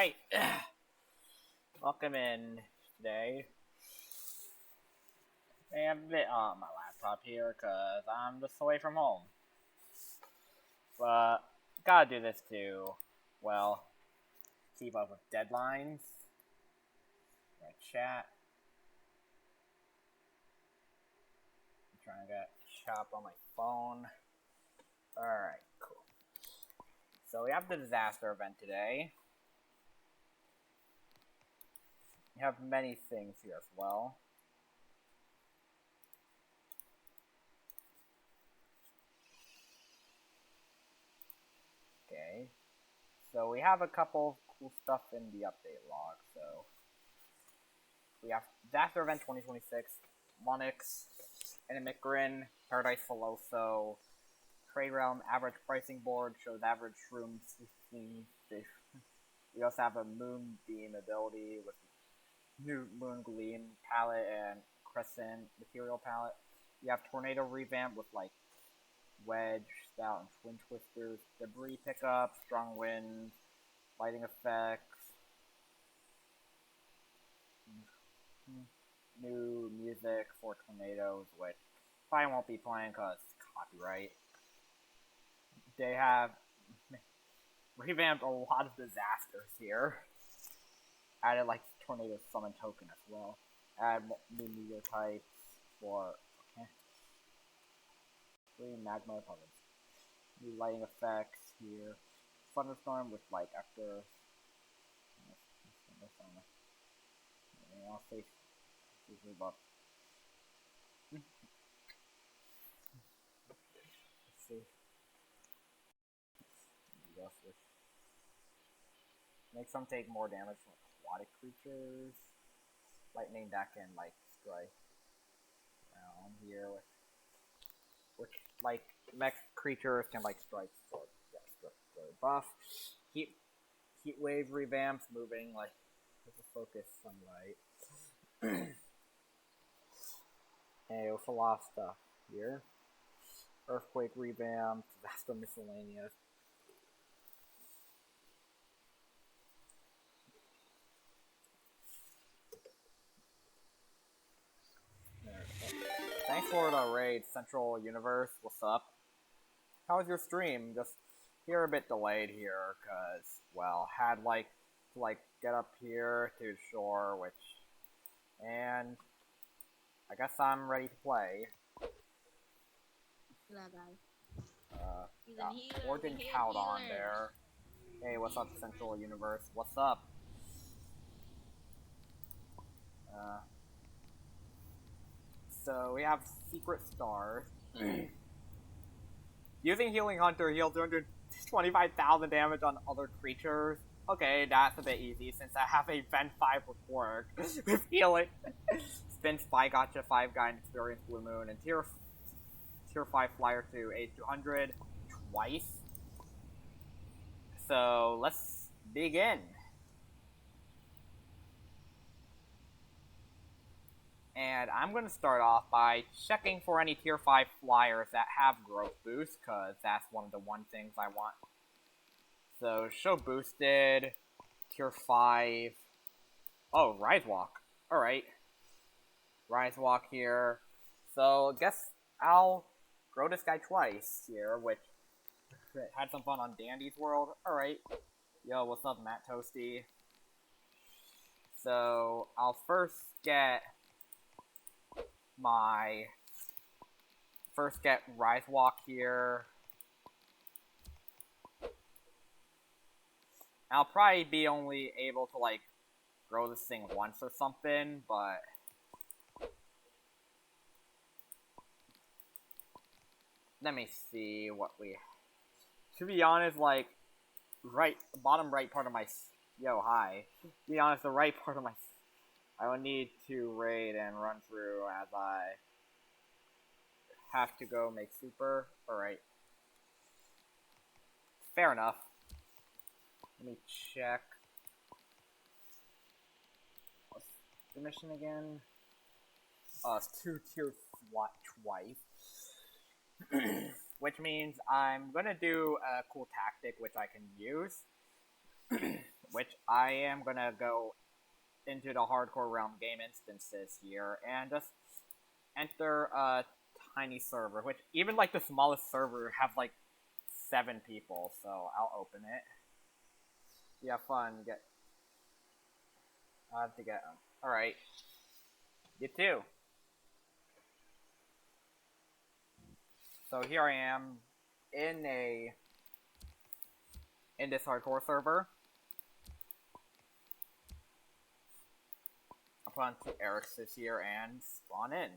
Alright. Welcome in today. I have a bit on my laptop here because I'm just away from home. But gotta do this to, well, keep up with deadlines. My chat. I'm trying to get shop on my phone. Alright, cool. So we have the disaster event today. We have many things here as well. Okay. So we have a couple of cool stuff in the update log. So we have Disaster Event 2026, Monix, Intimate Grin, Paradise Filoso, Trade Realm, Average Pricing Board shows average shrooms 15 fish. We also have a Moonbeam ability with new Moon Gleam palette and Crescent material palette. You have Tornado Revamp with like Wedge, Stout, and Twin Twisters, Debris Pickup, Strong Wind, Lighting Effects, new music for Tornadoes, which probably won't be playing because copyright. They have revamped a lot of disasters here. Added like Tornado Summon token as well. Add new meteor types for free magma puzzles. New lighting effects here. Thunderstorm with like after. I'll say buff. Let's see. Make some take more damage from aquatic creatures. Lightning that can like strike around here with which like mech creatures can like strike for buff. Heat wave revamps moving like with a focus sunlight. And with a lot of stuff here. Earthquake revamp, disaster miscellaneous. Thanks for the raid, Central Universe. What's up? How was your stream? Just here a bit delayed here, cause well, had like to get up here to shore, which, and I guess I'm ready to play. Got Organ Count on there. Hey, what's up, Central Universe? What's up? So we have Secret Stars. Using Healing Hunter, heal 225,000 damage on other creatures. Okay, that's a bit easy since I have a Vent 5 report with healing. Spin Spy Gotcha 5 guy and Experience Blue Moon and tier 5 flyer to 8200 twice. So let's begin. And I'm going to start off by checking for any tier 5 flyers that have growth boost, because that's one of the things I want. So, show boosted, tier 5. Oh, Rise Walk. Alright. Rise Walk here. So, I guess I'll grow this guy twice here, which had some fun on Dandy's World. Alright. Yo, what's up, Matt Toasty? So, I'll first get Rise Walk here. I'll probably be only able to like grow this thing once or something, but let me see what we. To be honest, like bottom right part of my hi. To be honest, the right part of my I will need to raid and run through as I have to go make super. Alright. Fair enough. Let me check. What's the mission again? It's 2 tier twice. Which means I'm gonna do a cool tactic which I can use. which I am gonna go into the hardcore realm game instances here and just enter a tiny server, which even like the smallest server have like 7 people, so I'll open it. You have fun. I have to get them. Alright. You too. So here I am in this hardcore server. I'll put on 2 Eric's here and spawn in.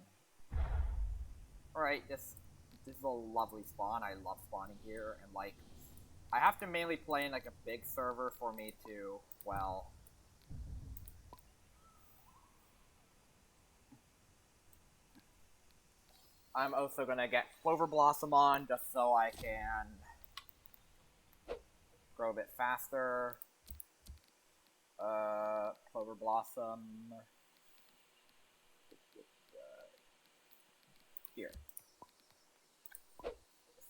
Alright, this is a lovely spawn. I love spawning here, and like I have to mainly play in like a big server for me to, well, I'm also gonna get Clover Blossom on just so I can grow a bit faster. Clover Blossom. Here.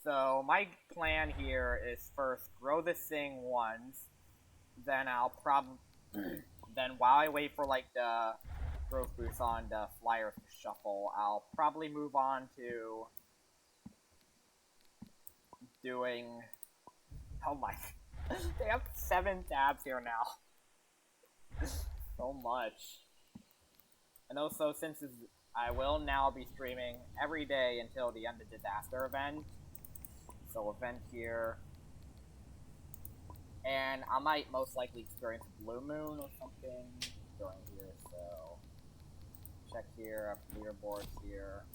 So my plan here is first grow this thing once, then I'll then while I wait for like the growth boost on the flyers to shuffle, I'll probably move on to doing. Oh my! They have 7 tabs here now. So much. And also, since I will now be streaming every day until the end of the disaster event. So event here. And I might most likely experience a blue moon or something during here, so check here, I have leaderboards here.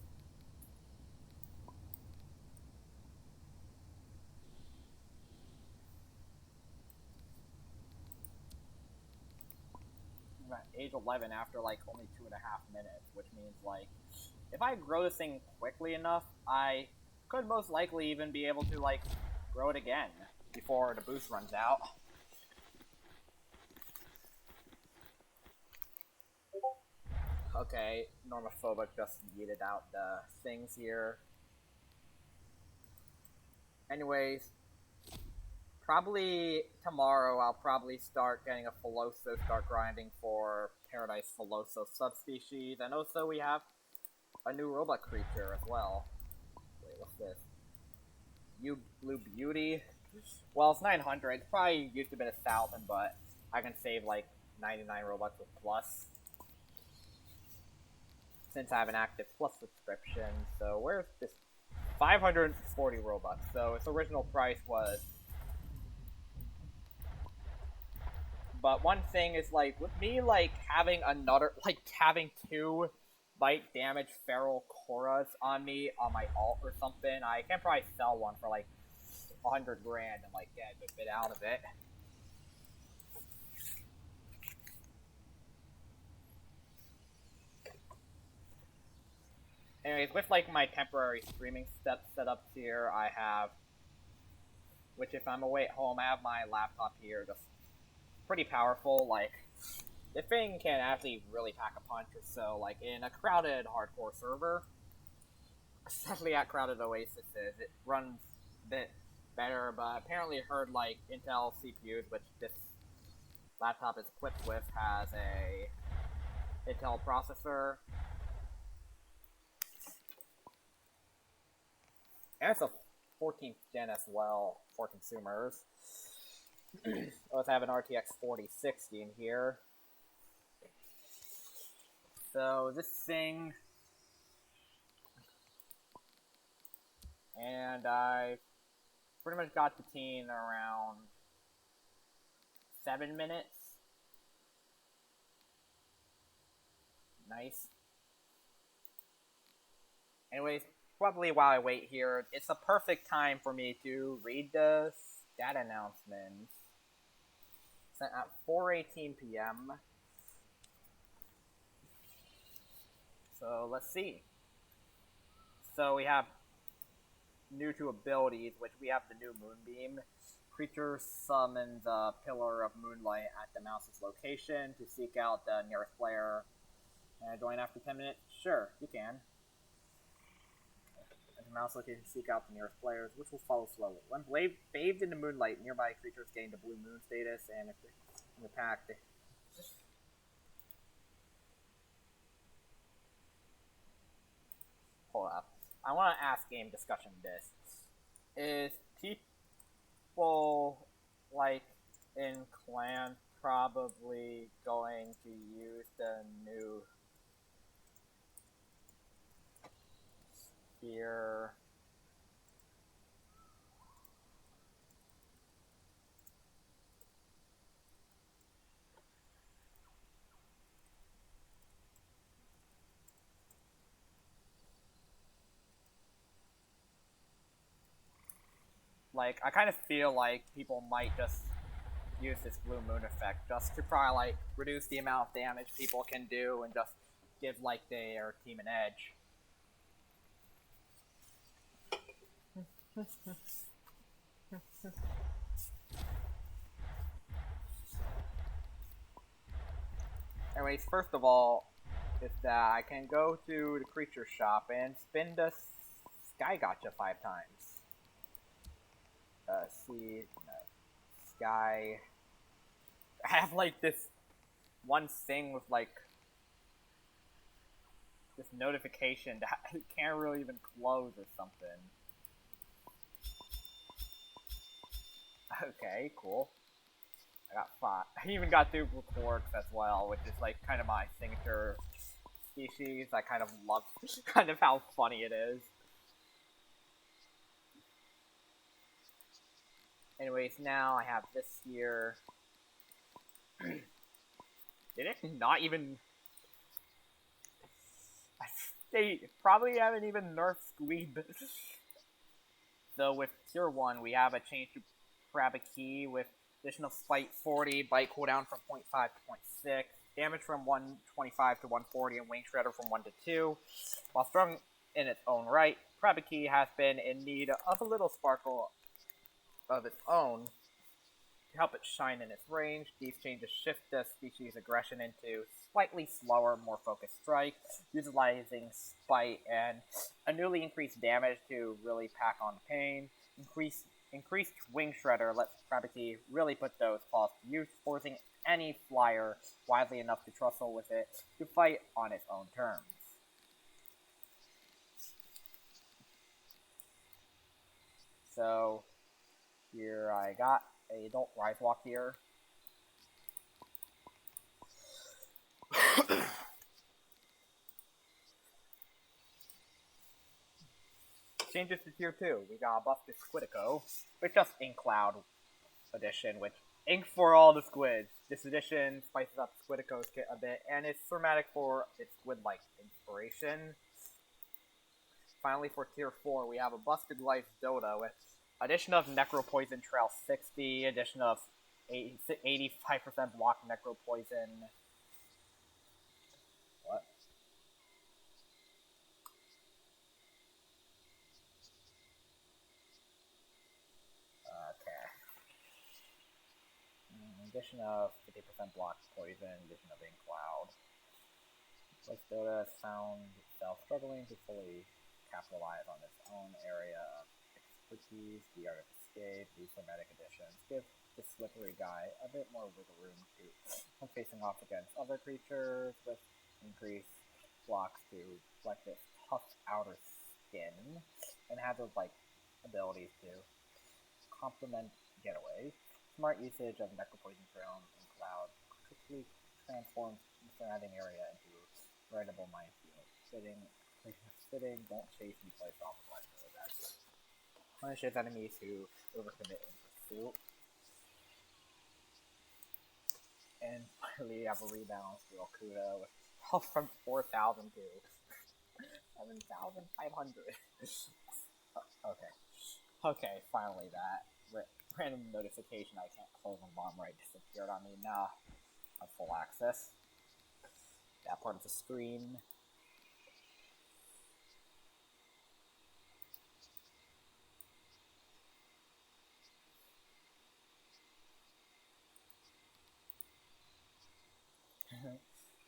I'm at age 11 after like only 2.5 minutes, which means like if I grow this thing quickly enough, I could most likely even be able to like grow it again before the boost runs out. Okay, Normophobic just yeeted out the things here. Anyways, probably tomorrow I'll probably start getting a Philosoph, start grinding for Paradise Philosoph subspecies, and also we have a new robot creature as well. Wait, what's this? You Blue Beauty? Well, it's 900. It's probably used to be 1,000, but I can save like 99 robots with plus. Since I have an active plus subscription, so where's this? 540 robucks. So its original price was. But one thing is like with me like having having 2 bite damage feral Koras on me on my alt or something, I can probably sell one for like 100 grand and like get a good bit out of it. Anyways, with like my temporary streaming setups here, I have, which if I'm away at home, I have my laptop here, just pretty powerful. Like, the thing can actually really pack a punch. So, like in a crowded hardcore server, especially at crowded oases, it runs a bit better. But apparently, heard like Intel CPUs, which this laptop is equipped with, has a Intel processor. And it's a 14th gen as well for consumers. Let's have an RTX 4060 in here. So this thing, and I pretty much got the teen around 7 minutes. Nice. Anyways, probably while I wait here, it's a perfect time for me to read the stat announcements. Sent at 4:18 p.m. So let's see. So we have new to abilities, which we have the new Moonbeam. Creature summons a pillar of moonlight at the mouse's location to seek out the nearest player. Can I join after 10 minutes? Sure, you can. At the mouse location, seek out the nearest players, which will follow slowly. When bathed in the moonlight, nearby creatures gain the blue moon status, and if the Attack. Hold up. I want to ask game discussion this. Is people, like, in Clan probably going to use the new spear? Like, I kind of feel like people might just use this blue moon effect just to probably, like, reduce the amount of damage people can do and just give, like, their team an edge. Anyways, first of all, is that I can go to the creature shop and spin the Sky Gotcha 5 times. See, no, Sky. I have like this one thing with like this notification that I can't really even close or something. Okay, cool. I got 5. I even got duplicate quarks as well, which is like kind of my signature species. I kind of love kind of how funny it is. Anyways, now I have this here. Did it not even... They probably haven't even nerfed Squeeb. So with tier 1, we have a change to grab a key with additional Spite 40, bite cooldown from 0.5 to 0.6, damage from 125 to 140, and Wing Shredder from 1 to 2. While strong in its own right, Krabby has been in need of a little sparkle of its own to help it shine in its range. These changes shift the species' aggression into slightly slower, more focused strike, utilizing Spite and a newly increased damage to really pack on pain. Increased Wing Shredder lets Krabby really put those claws to use, forcing any flyer widely enough to tussle with it to fight on its own terms. So, here I got a Adult Rise Walk here. Changes to tier 2. We got a buff to Squidico, with just Ink Cloud edition, which ink for all the squids. This edition spices up Squidico's kit a bit, and it's dramatic for its squid-like inspiration. Finally, for tier 4, we have a Busted Life Dota with addition of Necro Poison Trail 60, addition of 85% block Necro Poison. What? Okay. Addition of 50% block poison, addition of Ink Cloud. Life Dota has found itself struggling to fully capitalize on its own area of expertise, the art of escape. These thematic additions give the slippery guy a bit more wiggle room to when facing off against other creatures with increased blocks to reflect its tough outer skin, and have those like abilities to complement getaways. Smart usage of Necropoison Trail and Cloud quickly transforms the surrounding area into a veritable minefield. Sitting, don't chase and place off the life of that. Punishes enemies who overcommit in pursuit. And finally, we have a rebalance to Okuda with health from 4,000 to 7,500. Okay. Okay, finally that random notification I can't close on bottom right disappeared on me. Now I have full access. That part of the screen.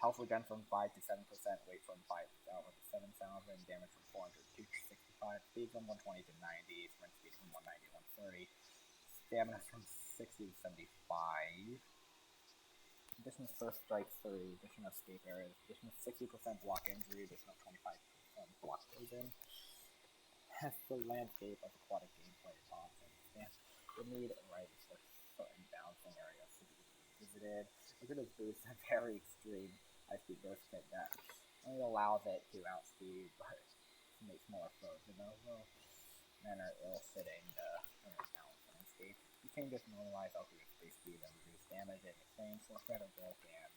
Health regen from 5 to 7%, weight from 5,000 to 7,000, damage from 400 to 265, speed from 120 to 90, sprint speed from 190 to 130, stamina from 60 to 75. Addition of first strike 3, addition of escape areas, addition of 60% block injury, addition of 25% block poison. Has the landscape of aquatic gameplay options. The need rights for certain bouncing areas to be visited. Look at this boost a very extreme high-speed burst kit that only allows it to outspeed, but makes more foes in overall manner ill-fitting the balance landscape. You can just normalize LP space speed and reduce damage in exchange for better bulk and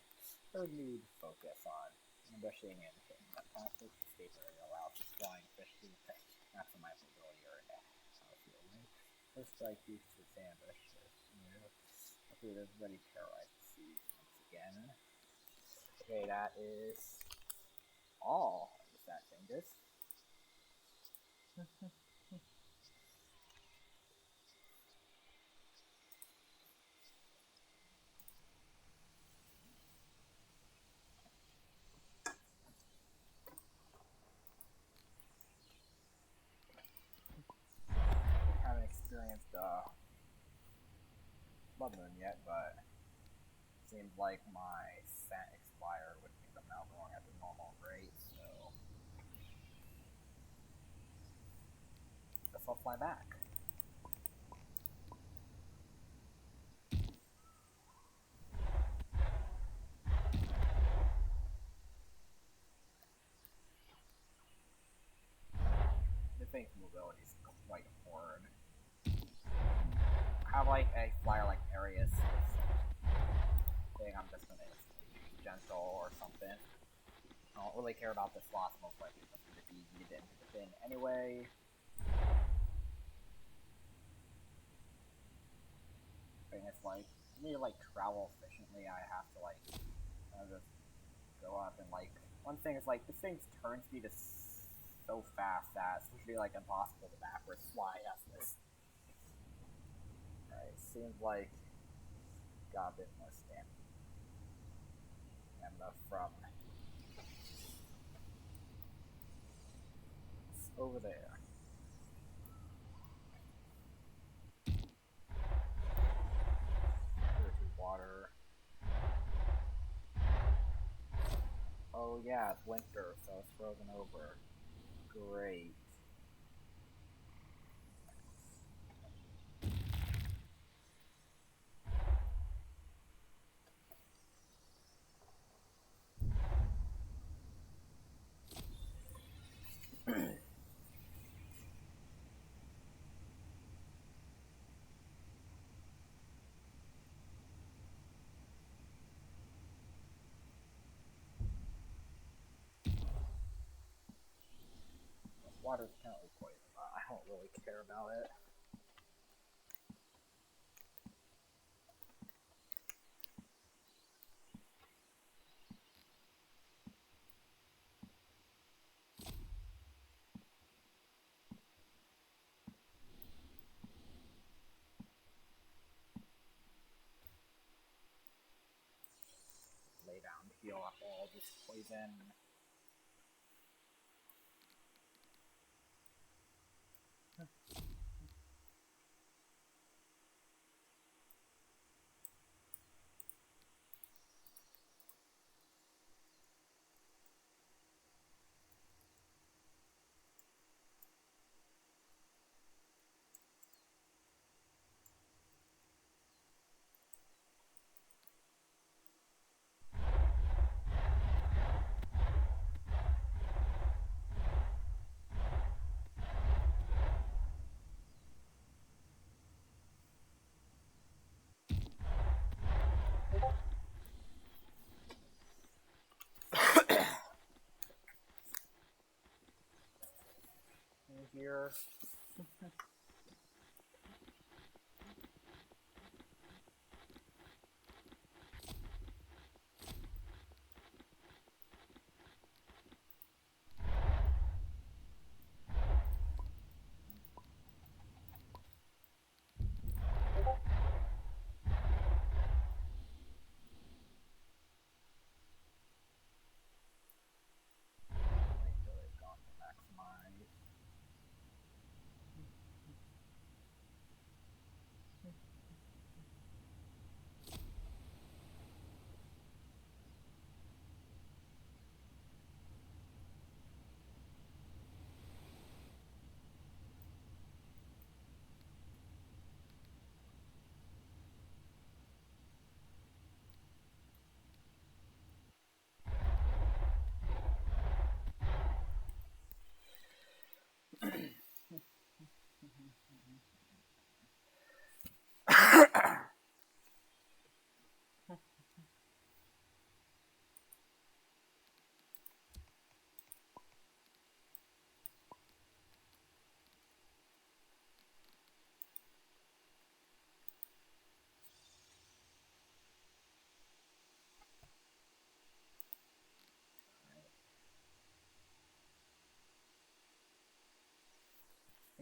third need focus on ambushing and hitting the plastic escape area allows the flying fish to maximize mobility or field link. First strike uses its ambush. Okay, there's ready terrorize the sea once again. Okay, that is all the stat changes. Haven't experienced Blood Moon yet, but it seems like my scent expired, which means I'm now going at the normal rate, so guess I'll fly back. The thing's mobility is quite hard. I have like a flyer like Arius thing, I'm just gonna use gentle or something. I don't really care about this loss, most likely it's going to be needed into the bin anyway. Thing is like, for me to like travel efficiently, I have to like just go up and like, one thing is like, this thing's turn speed is so fast that it's supposed to be like impossible to backwards fly as this. Alright, seems like got a bit more stamina from over there. Water. Oh yeah, it's winter, so it's frozen over. Great. Water's apparently poison, but I don't really care about it. Lay down to heal up all this poison.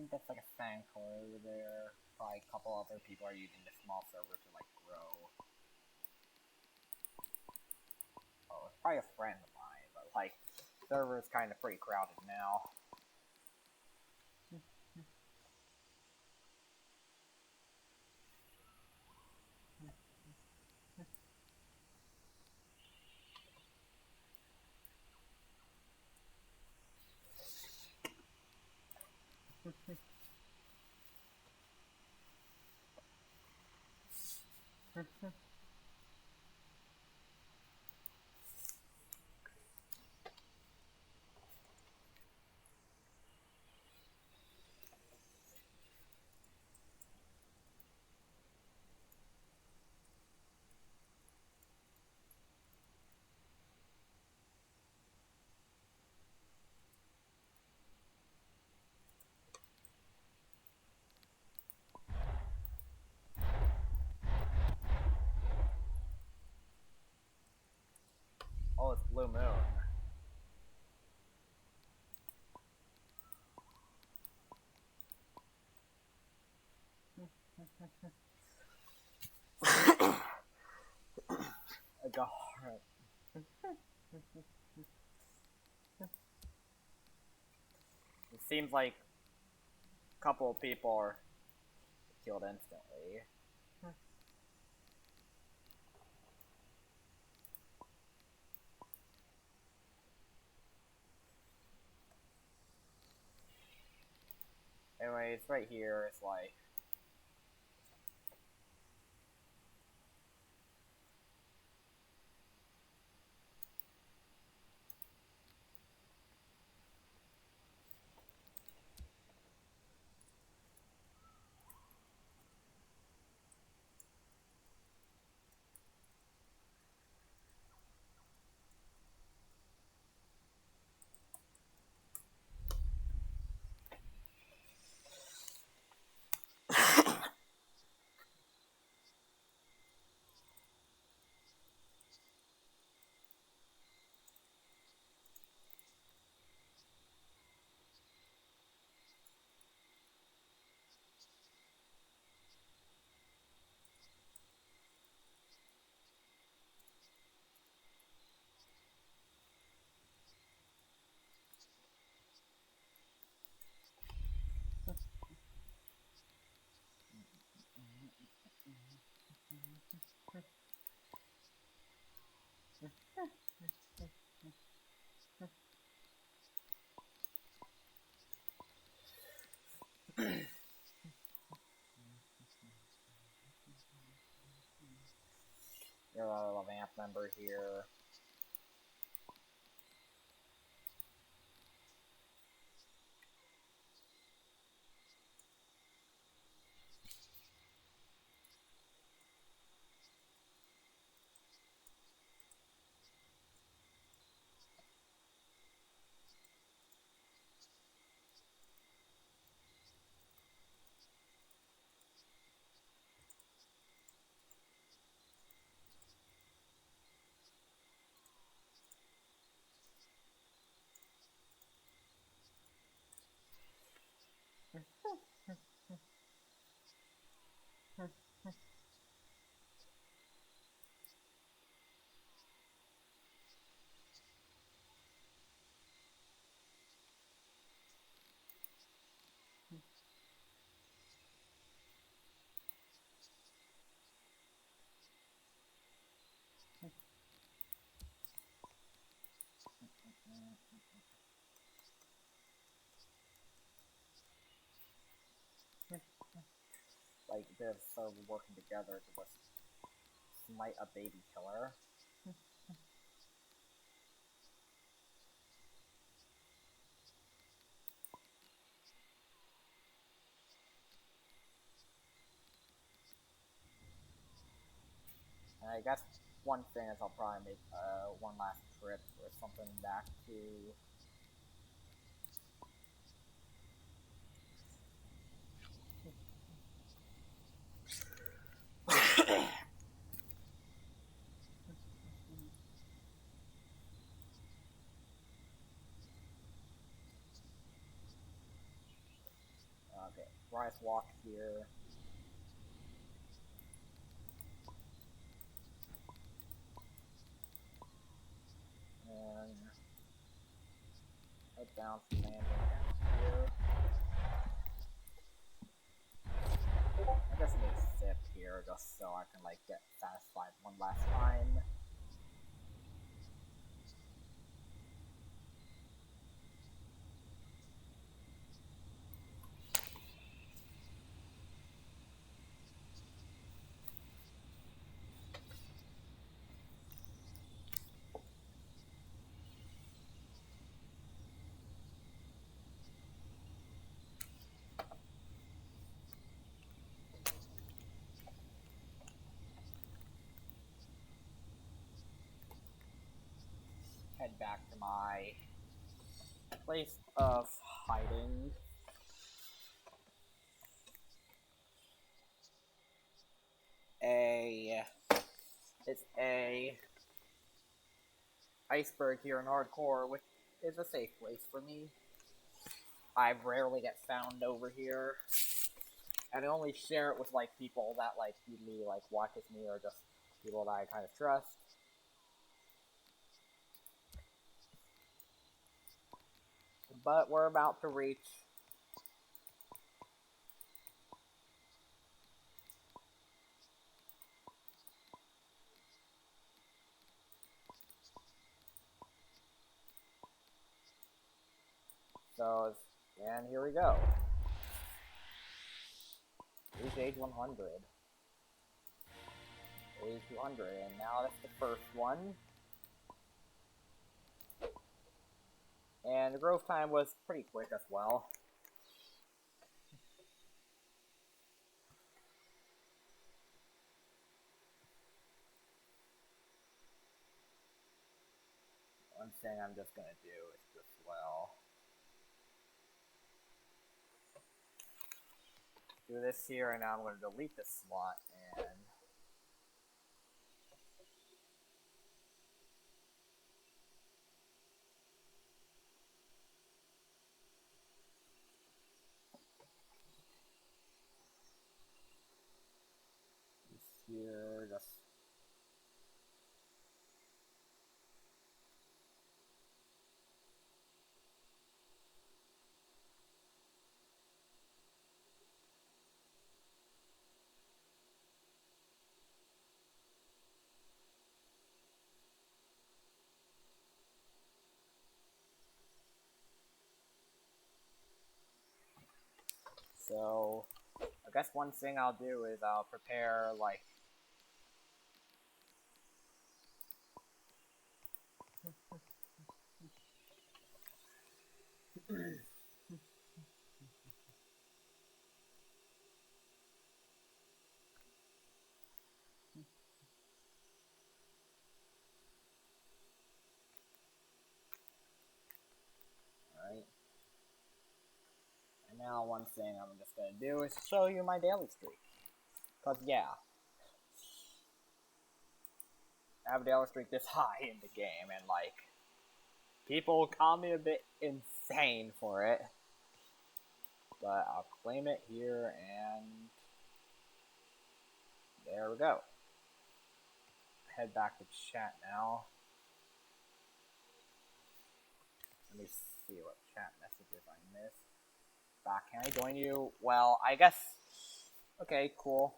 think that's like a sanctuary over there. Probably a couple other people are using the small server to like grow. Oh, it's probably a friend of mine, but like, server is kind of pretty crowded now. Oh, it's Blue Moon. I got It seems like a couple of people are killed instantly. Anyway, it's right here. It's like you're a vamp member here. Like they're sort of working together to just smite a baby killer. And I guess one thing is I'll probably make one last trip or something back to Rise walk here. And head down to landing down here. I just need to sip here just so I can like get satisfied one last time. Head back to my place of hiding. It's a iceberg here in hardcore, which is a safe place for me. I rarely get found over here, and I only share it with like people that like usually like watches me or just people that I kind of trust. But we're about to reach and here we go. Reach age 100. Age 200, and now that's the first one. And the growth time was pretty quick as well. One thing I'm just gonna do is just, well, do this here, and now I'm gonna delete this slot, and here, just so I guess one thing I'll do is I'll prepare like Alright. And now one thing I'm just gonna do is show you my daily streak. Cause yeah. I have a daily streak this high in the game, and like people call me a bit insane for it. But I'll claim it here, and there we go. Head back to chat now. Let me see what chat messages I missed. Back, can I join you? Well, I guess. Okay, cool.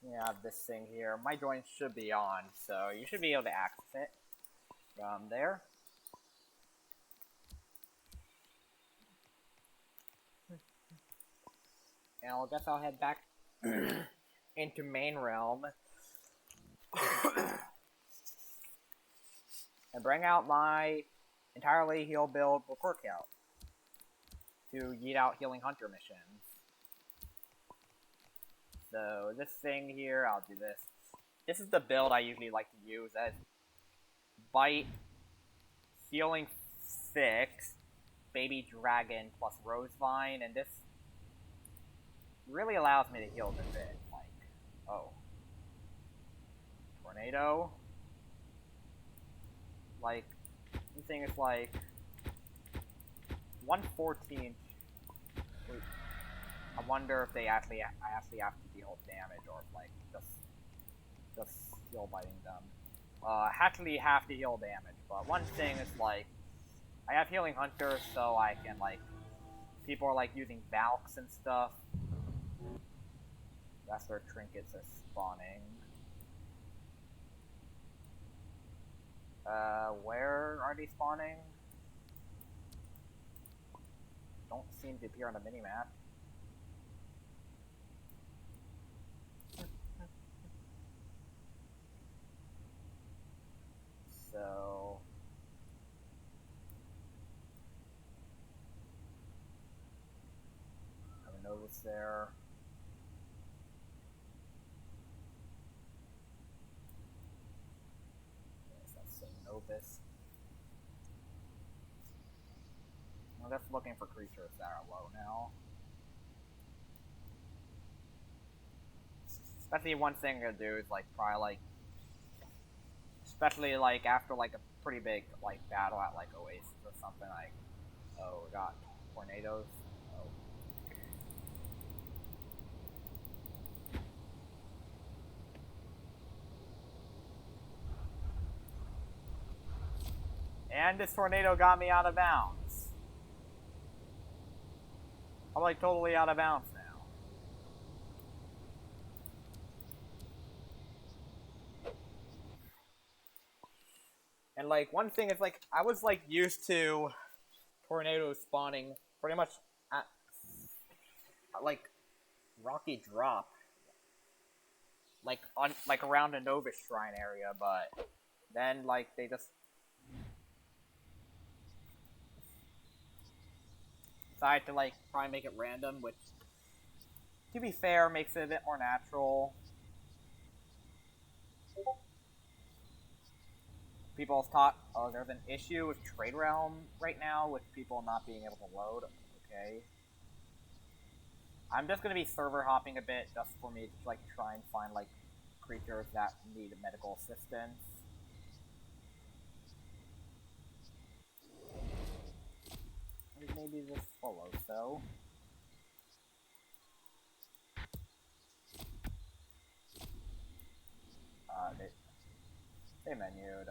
Yeah, I have this thing here. My join should be on, so you should be able to access it from there. And I guess I'll head back into main realm and bring out my entirely heal build record count to yeet out healing hunter missions. So this thing here, I'll do this. This is the build I usually like to use as Bite, Healing 6, Baby Dragon plus Rosevine, and this really allows me to heal a bit. Like, oh. Tornado. Like, this thing is like 114 actually... I wonder if I actually have to deal damage, or if, like, just heal biting them. Actually have to heal damage, but one thing is, like, I have Healing Hunter, so I can, like, people are, like, using Valks and stuff. That's where trinkets are spawning. Where are they spawning? Don't seem to appear on the minimap. So... have a Novus there. Yes, that's a Novus. I'm just looking for creatures that are low now. Especially one thing to do is, like, probably, like... especially, like, after, like, a pretty big, like, battle at, like, Oasis or something, like... oh, we got tornadoes. Oh. And this tornado got me out of bounds. I'm, like, totally out of bounds now. And, like, one thing is, like, I was, like, used to tornadoes spawning pretty much at, like, Rocky Drop. Like, on, like, around the Novus Shrine area, but then, like, they just decided to, like, try and make it random, which, to be fair, makes it a bit more natural. People have thought, oh, there's an issue with Trade Realm right now, with people not being able to load. Okay. I'm just gonna be server hopping a bit, just for me to, like, try and find, like, creatures that need medical assistance. Maybe this follow, so. They menued,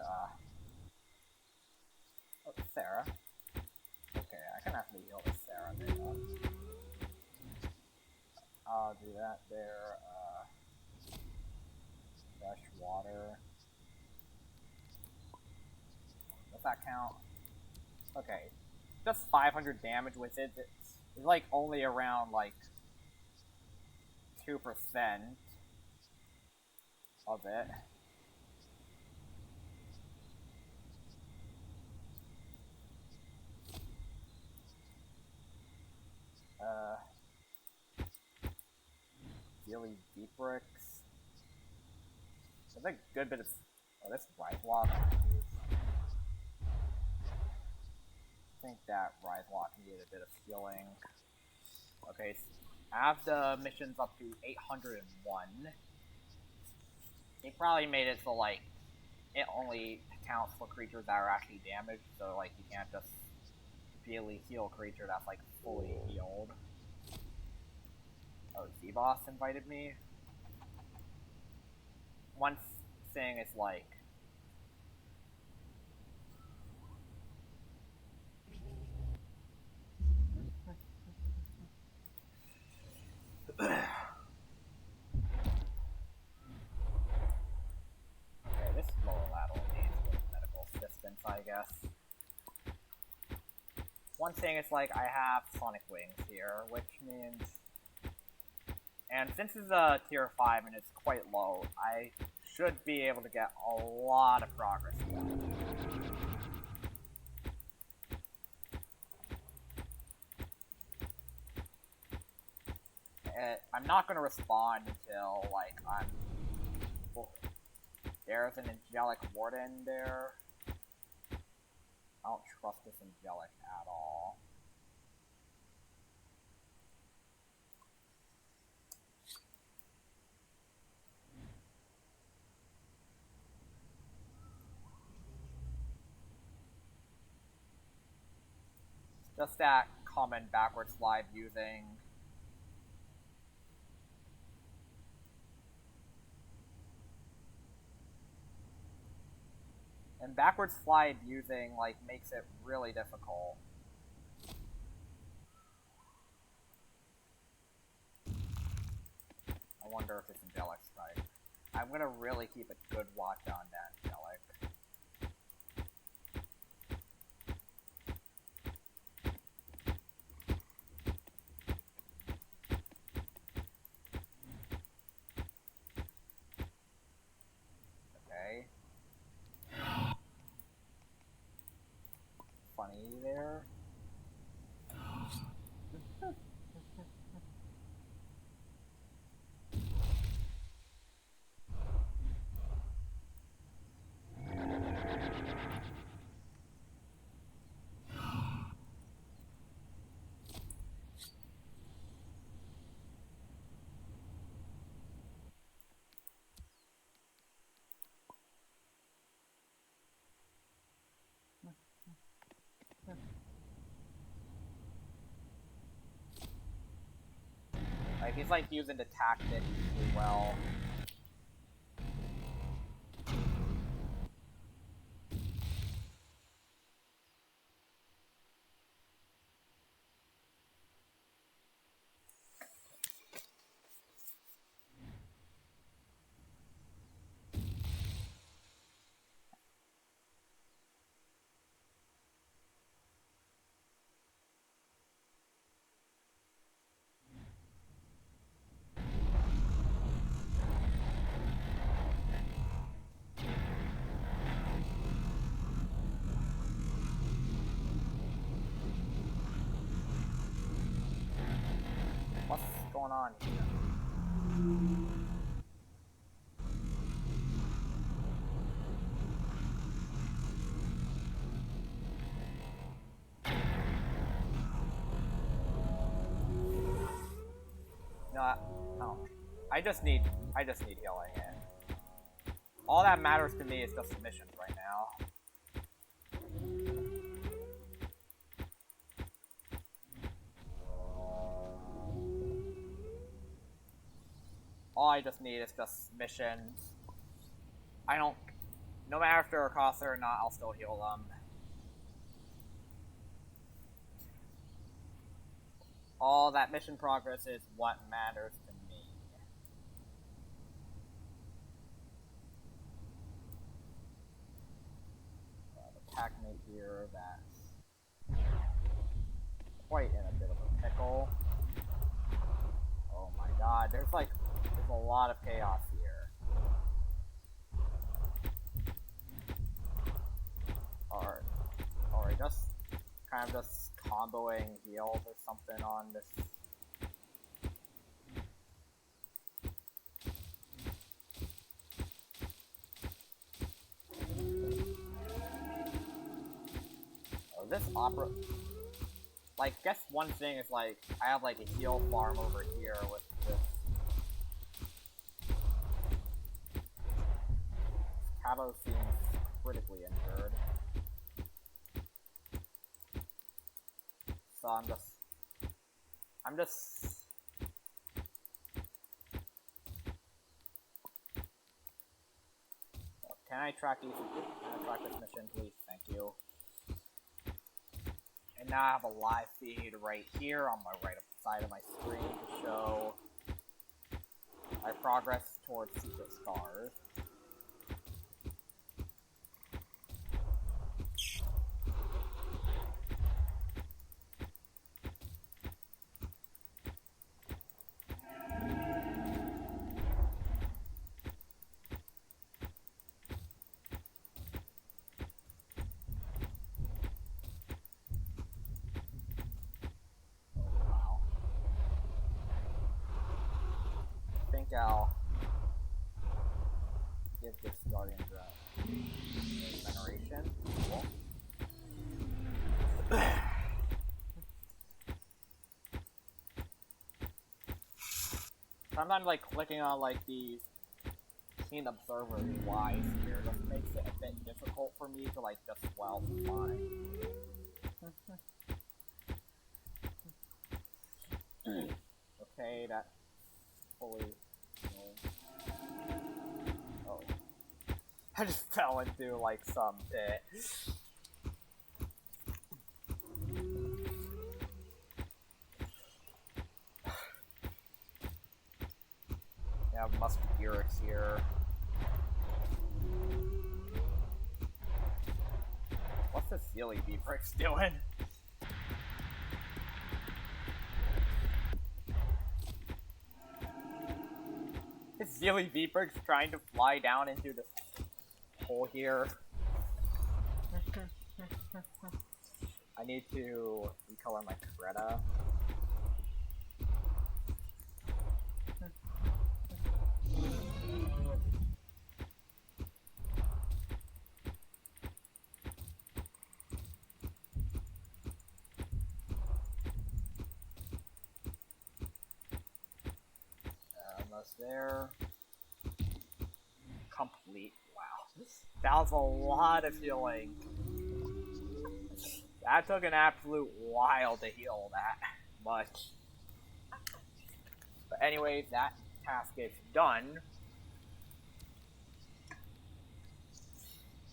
oh, Sarah. Okay, I can actually heal with Sarah there. I'll do that there, fresh water. Does that count? Okay. Just 500 damage with it. It's like only around, like, 2% of it. Really deep bricks. There's a good bit of... oh, this Rise Walk. I think that Rise Walk needed a bit of healing. Okay, so I have the missions up to 801. They probably made it so, like, it only counts for creatures that are actually damaged, so, like, you can't just really heal a creature that's, like, fully healed. Oh, Z-Boss invited me? One thing is, like... okay, this lower lateral needs medical assistance, I guess. One thing is, like, I have Sonic Wings here, which means... and since it's a tier 5 and it's quite low, I should be able to get a lot of progress points. I'm not going to respond until, like, I'm... well, there's an Angelic Warden there. I don't trust this Angelic at all. Just that common backwards slide using backwards slide using like makes it really difficult. I wonder if it's Angelic Strike. I'm gonna really keep a good watch on that Angelic. Okay. Funny there. Like, he's like using the tactic really well. What's going on here? No, no. I just need healing in. All that matters to me is just submissions right now. All I just need is just submissions. I don't... No matter if they're a coster or not, I'll still heal them. All that mission progress is what matters to me. The pack mate here that's quite in a bit of a pickle. Oh my god, there's a lot of chaos here. Or just kind of just comboing heals or something on this. Oh, this opera. Like, guess one thing is like I have like a heal farm over here with this. Cabo seems critically injured. So I'm just can I track these? Can I track this mission, please? Thank you. And now I have a live feed right here on my right side of my screen to show my progress towards Secret Scars. I'll give this Guardian Veneration. Cool. Sometimes like clicking on like these Keen Observer Y's here just makes it a bit difficult for me to like just swell fine. Okay, that fully. Oh, I just fell into like some pit. Yeah, Musketeerix here. What's the silly V-Bricks doing? Is Silly V-Bricks trying to fly down into this hole here? I need to recolor my Creta. Almost there. Complete. Wow. That was a lot of healing. That took an absolute while to heal that much. But anyway, that task is done.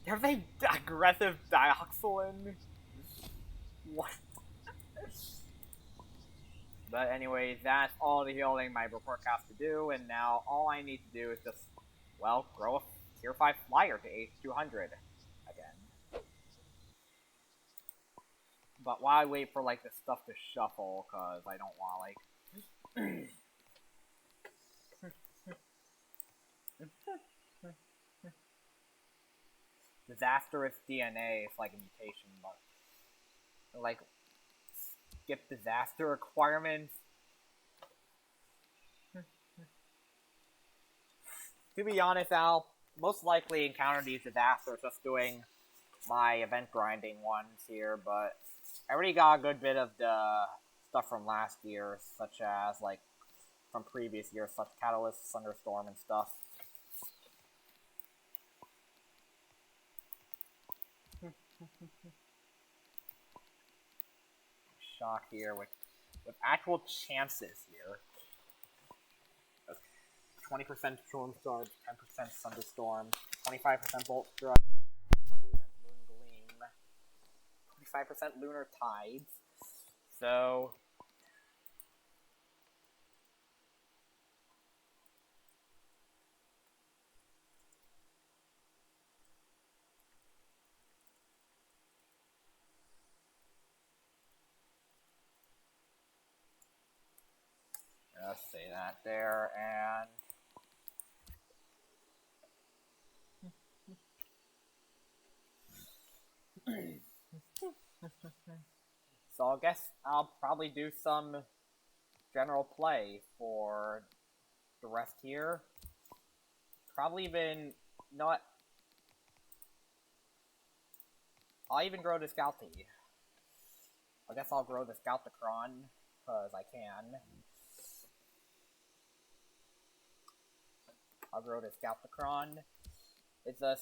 There's a aggressive Dioxylin? What? But anyway, that's all the healing my report has to do, and now all I need to do is just, well, grow a tier 5 flyer to age 200 again. But while I wait for, like, the stuff to shuffle, cause I don't want, like... Disastrous DNA is like a mutation, but... Like, skip disaster requirements. To be honest, I'll most likely encounter these disasters just doing my event grinding ones here, but I already got a good bit of the stuff from last year, such as, like, from previous years, such Catalyst, Thunderstorm, and stuff. Shock here with actual chances here. 20% Storm Charge, 10% Thunderstorm, 25% Bolt Strike, 20% Moon Gleam, 25% Lunar Tides. So... let's say that there, and... So I guess I'll probably do some general play for the rest here. Probably even not... I'll even grow the Scalty. I guess I'll grow the Scalticron, because I can. I'll grow the Scalticron. It's a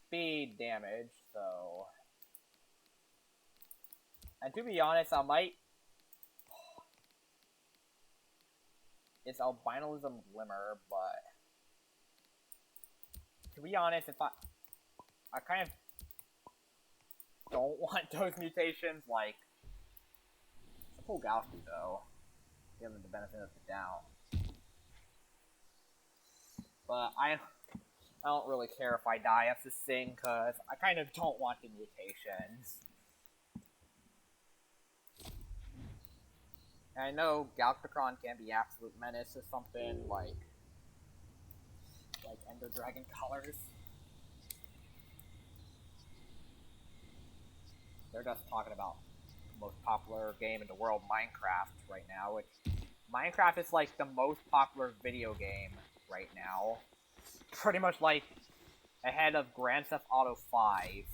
speed damage, so... And to be honest, I might... It's Albinism Glimmer, but... To be honest, if I kind of don't want those mutations, like... It's a cool Galaxy, though. Give them the benefit of the doubt. But I don't really care if I die of this thing, because I kind of don't want the mutations. And I know Galacticron can be absolute menace or something, like Ender Dragon colors. They're just talking about the most popular game in the world, Minecraft, right now, which Minecraft is like the most popular video game right now. Pretty much like ahead of Grand Theft Auto 5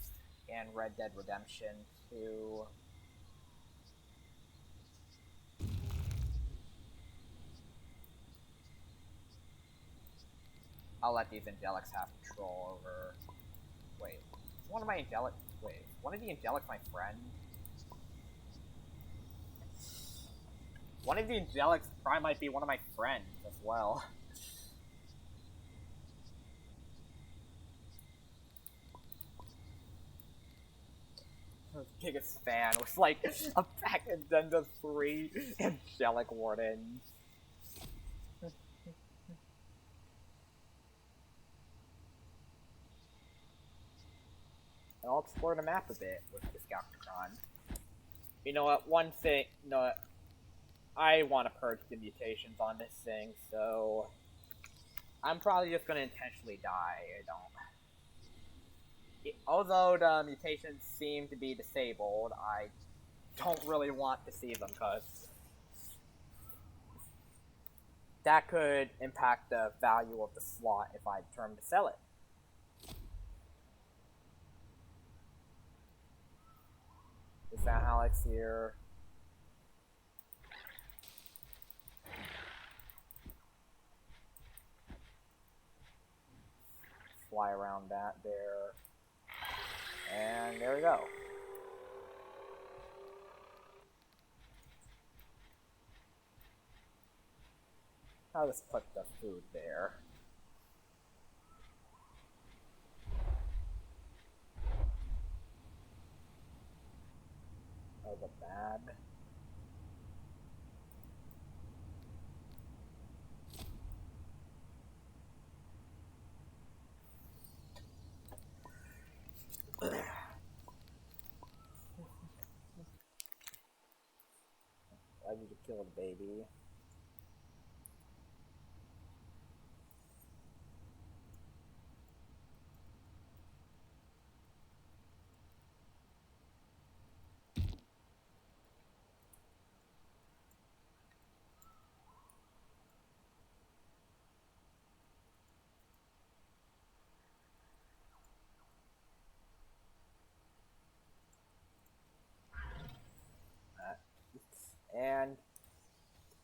and Red Dead Redemption 2. I'll let these Angelics have control over... Wait, is one of my Angelic... Wait, one of the Angelics my friend? One of the Angelics probably might be one of my friends as well. Biggest fan was like a pack of Agenda 3 Angelic Wardens. And I'll explore the map a bit with this Galacticon. You know what? One thing, you know what? I want to purge the mutations on this thing, so I'm probably just going to intentionally die. Although the mutations seem to be disabled, I don't really want to see them because that could impact the value of the slot if I determine to sell it. Is that Alex here? Fly around that there. And there we go. I'll just put the food there. That was bad. I need to kill the baby. And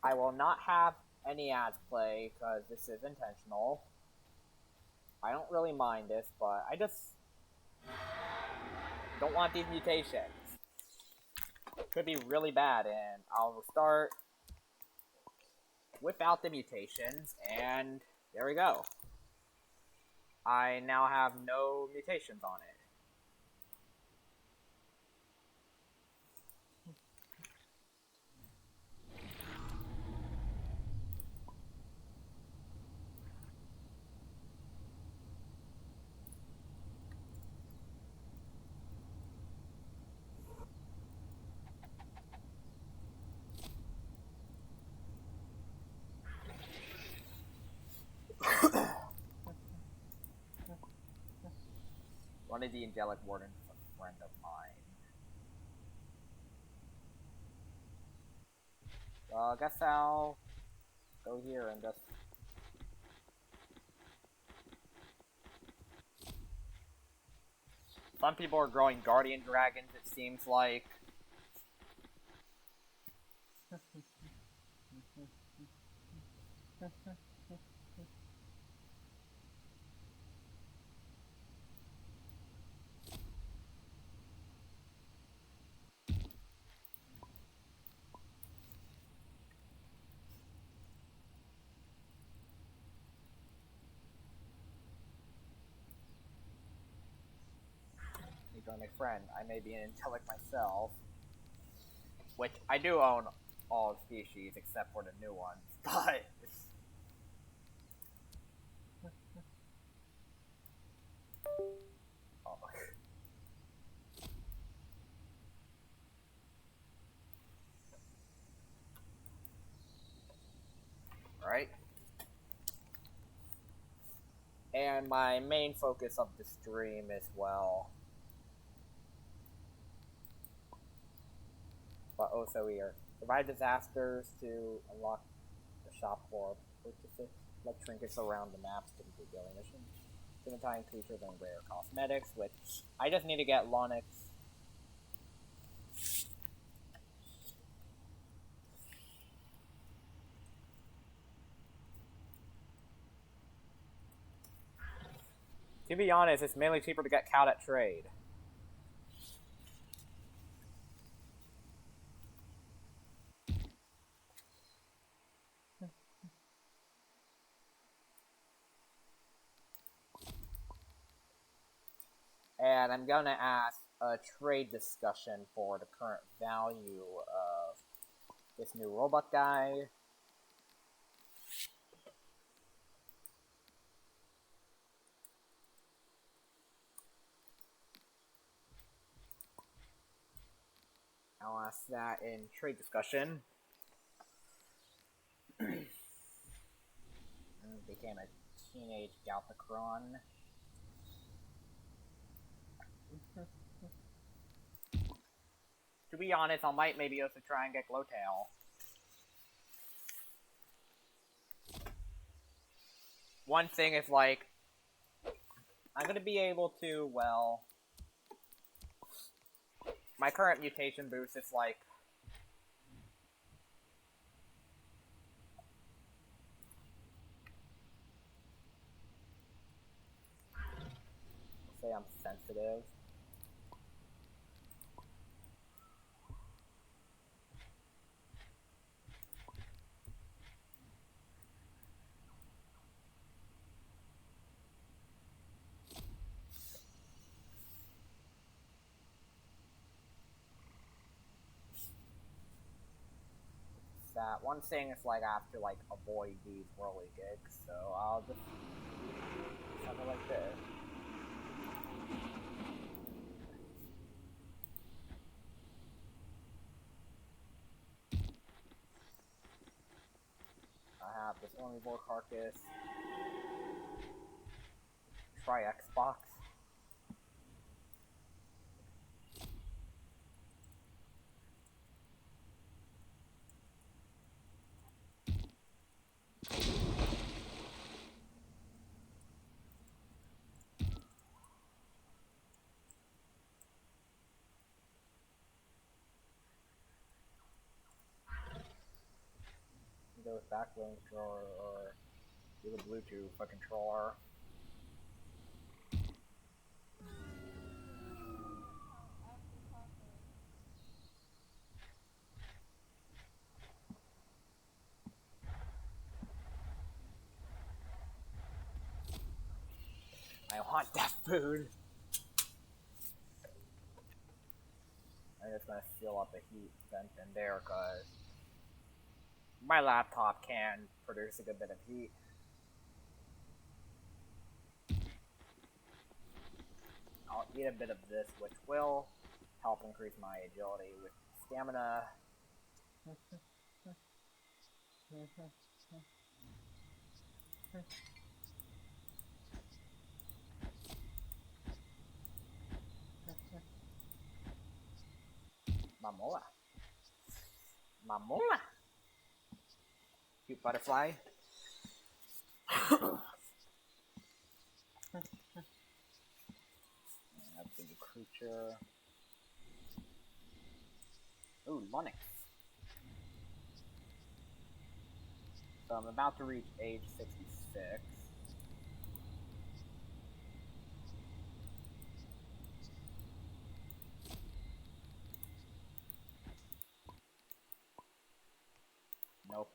I will not have any ads play because this is intentional. I don't really mind this, but I just don't want these mutations. It could be really bad, and I'll start without the mutations, and there we go. I now have no mutations on it. One of the Angelic Wardens is a friend of mine. Well, I guess I'll go here and just... Some people are growing Guardian Dragons, it seems like. Join my friend. I may be an Angelic myself. Which, I do own all species except for the new ones, but... Oh. Right? And my main focus of the stream as well. But also here. Provide disasters to unlock the shop for purchases, like trinkets around the maps to complete daily missions. Cementine creatures and rare cosmetics, which I just need to get Lonix. To be honest, it's mainly cheaper to get Cal at trade. And I'm gonna ask a trade discussion for the current value of this new robot guy. I'll ask that in trade discussion. Became a teenage Galthacron. To be honest, I might maybe also try and get Glowtail. One thing is, like, I'm gonna be able to, well... My current mutation boost is, like... Say I'm sensitive. That one thing is, like, I have to, like, avoid these whirly gigs, so I'll just something like this. I have this Omnivore Carcass. Try Xbox. Go with Backbone Controller or do the Bluetooth controller. I want that food. I'm just gonna seal up the heat vent in there because my laptop can produce a good bit of heat. I'll eat a bit of this, which will help increase my agility with stamina. Mamola. Mamola. Cute butterfly. That's a new creature. Ooh, Lunix. So I'm about to reach age 66. Nope.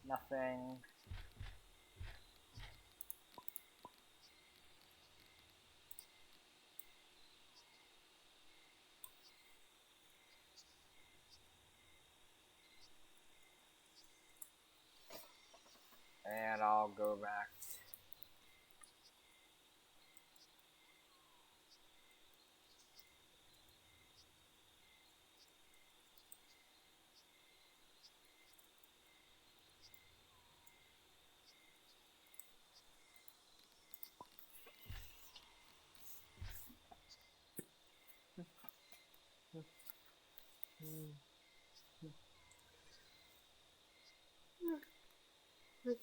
Nothing. And I'll go back. Just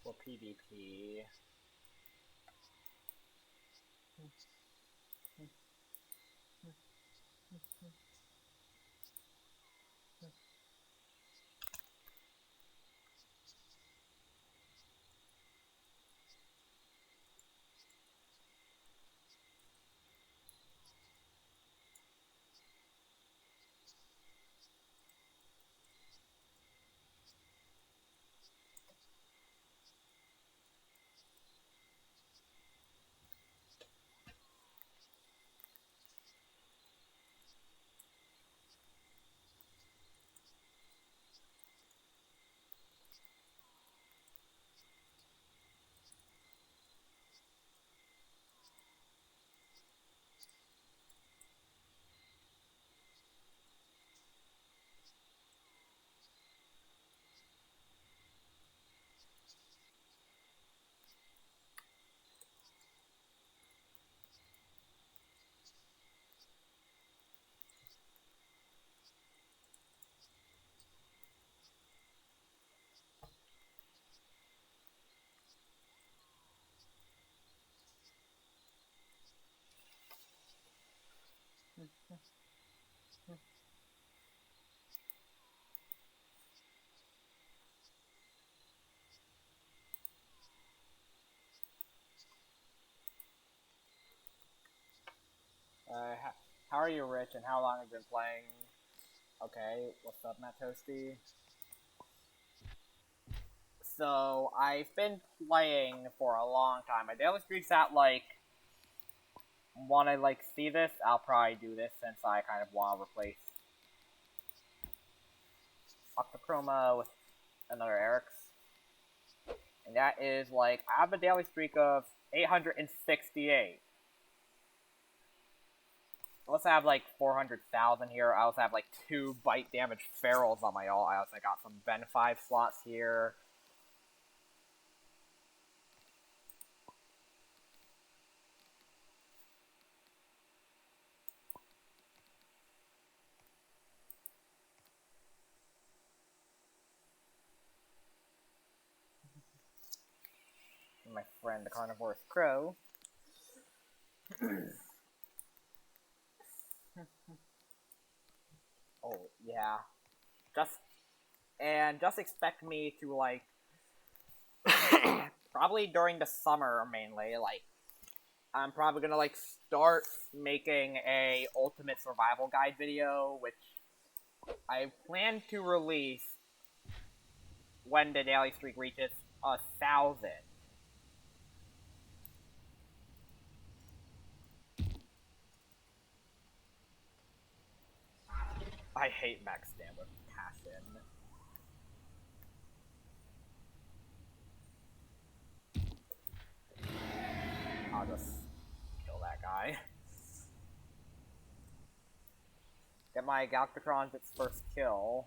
for PvP. How are you, Rich, and how long have you been playing? Okay, what's up, Matt Toasty? So, I've been playing for a long time. My daily streak's at, like, wanna, like, see this? I'll probably do this since I kind of want to replace Octochroma with another Eric's. And that is, like, I have a daily streak of 868. Unless I have like 400,000 here, I also have like 2 bite damage ferals on my ult. I also got some Ben 5 slots here. And my friend the Carnivorous Crow. Oh, yeah. Just expect me to, like, probably during the summer, mainly, like, I'm probably gonna, like, start making a ultimate survival guide video, which I plan to release when the daily streak reaches 1,000. I hate Max Stand with passion. I'll just kill that guy. Get my Galacticron its first kill.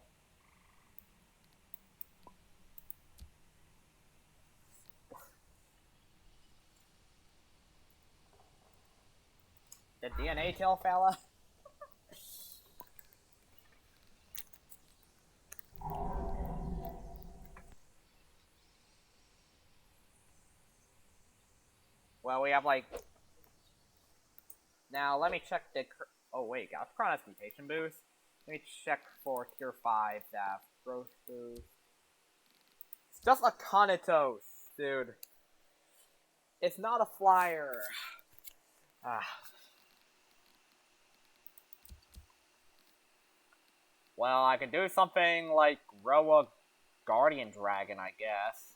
The DNA kill, fella? Well, we have like... Now, let me check the... Oh, wait, Galacticron has mutation boost? Let me check for tier 5 to have growth boost. It's just a Conatos, dude. It's not a flyer. Well, I can do something like grow a Guardian Dragon, I guess.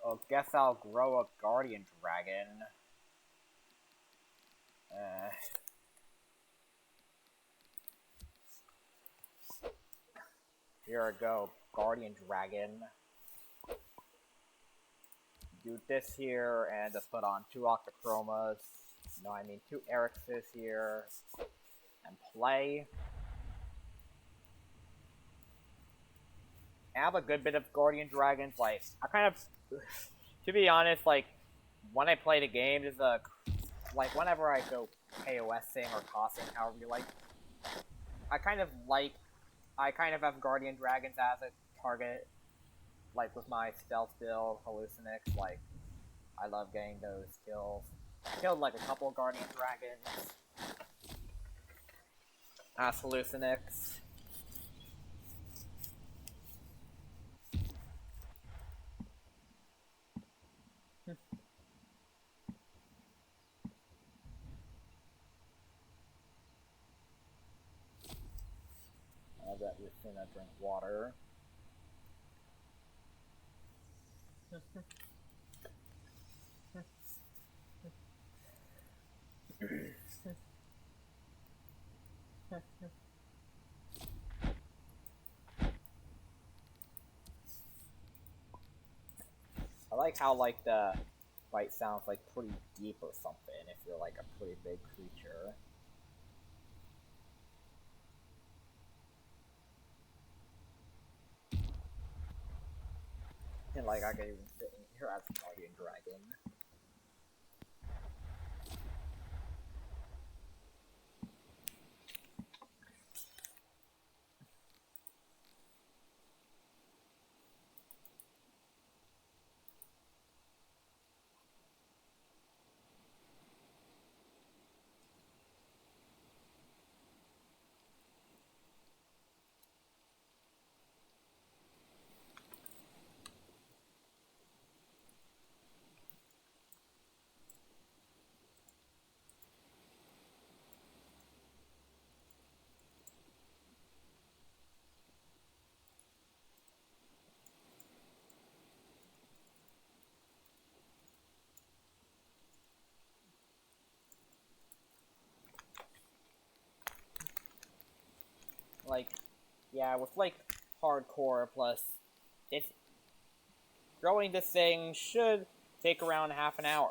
Oh, guess I'll grow a Guardian Dragon. Here we go, Guardian Dragon. Do this here, and just put on 2 Octochromas. No, I mean 2 Erixes here. And play. I have a good bit of Guardian Dragons, like, I kind of, to be honest, like, when I play the game, there's a, like, whenever I go KOSing or tossing, however you like, I kind of have Guardian Dragons as a target, like with my stealth build, Hallucinix, like, I love getting those kills. I killed like a couple of Guardian Dragons as Hallucinix. I'll bet Lucina drink water. I like how like the bite sounds like pretty deep or something if you're like a pretty big creature. And like I could even sit in here as a Guardian Dragon. Like, yeah, with like hardcore plus, if growing this thing should take around half an hour.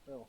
Oh,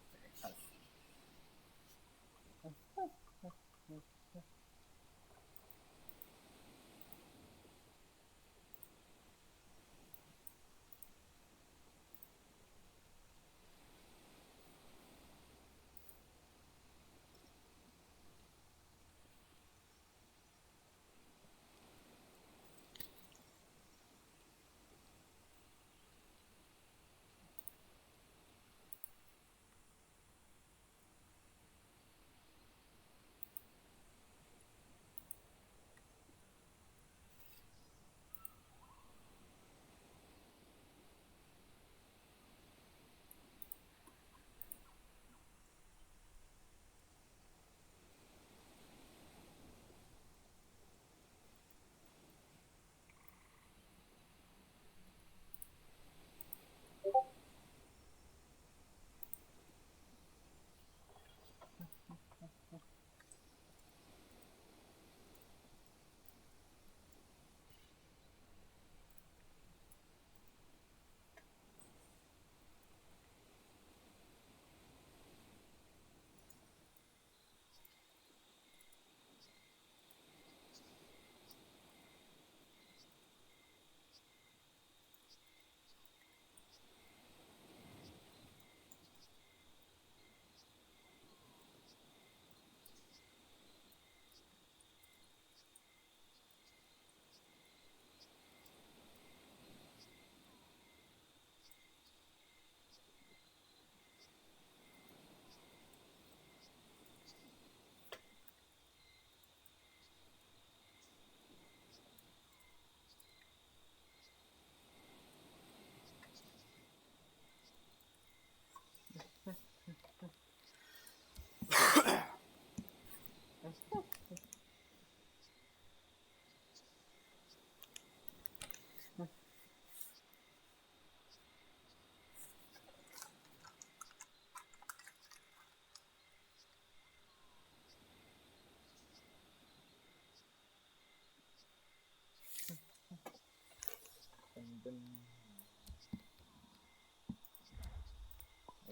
We're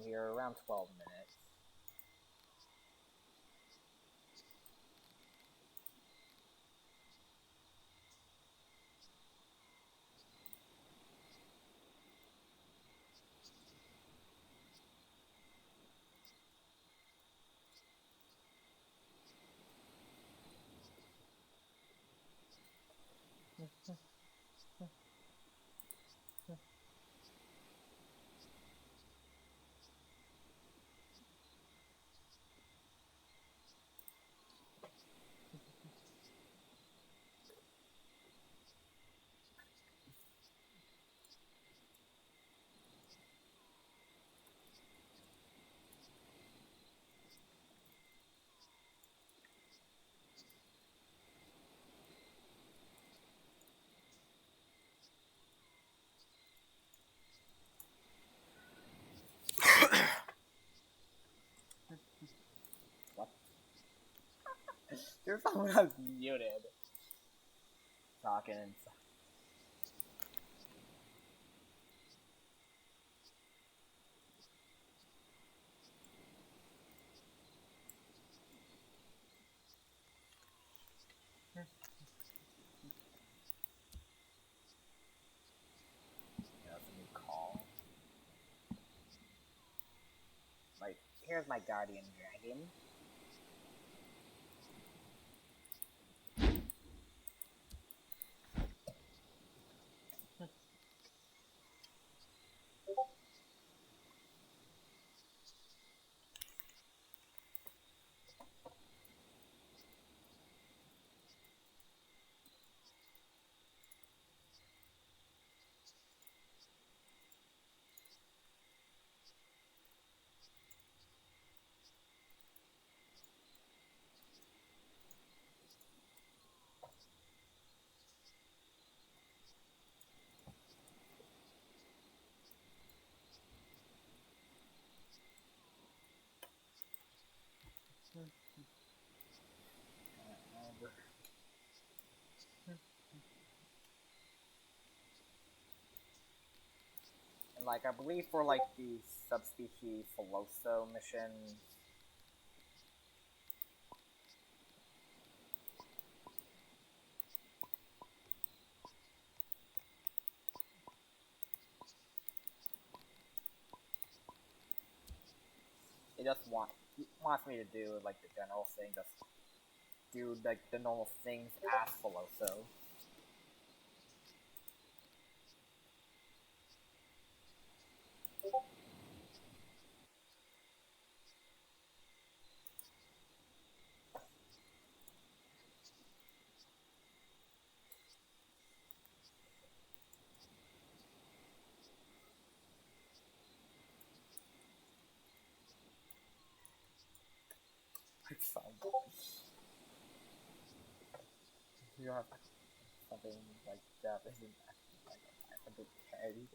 here around 12 minutes. What? Your phone was muted. Talking and it's a new call. Like, here's my guardian dragon. And like, I believe for like the subspecies Pholoso mission, it just wants me to do like the general thing, just do like the normal things as Pholoso. You have something like that isn't actually like a bit carry.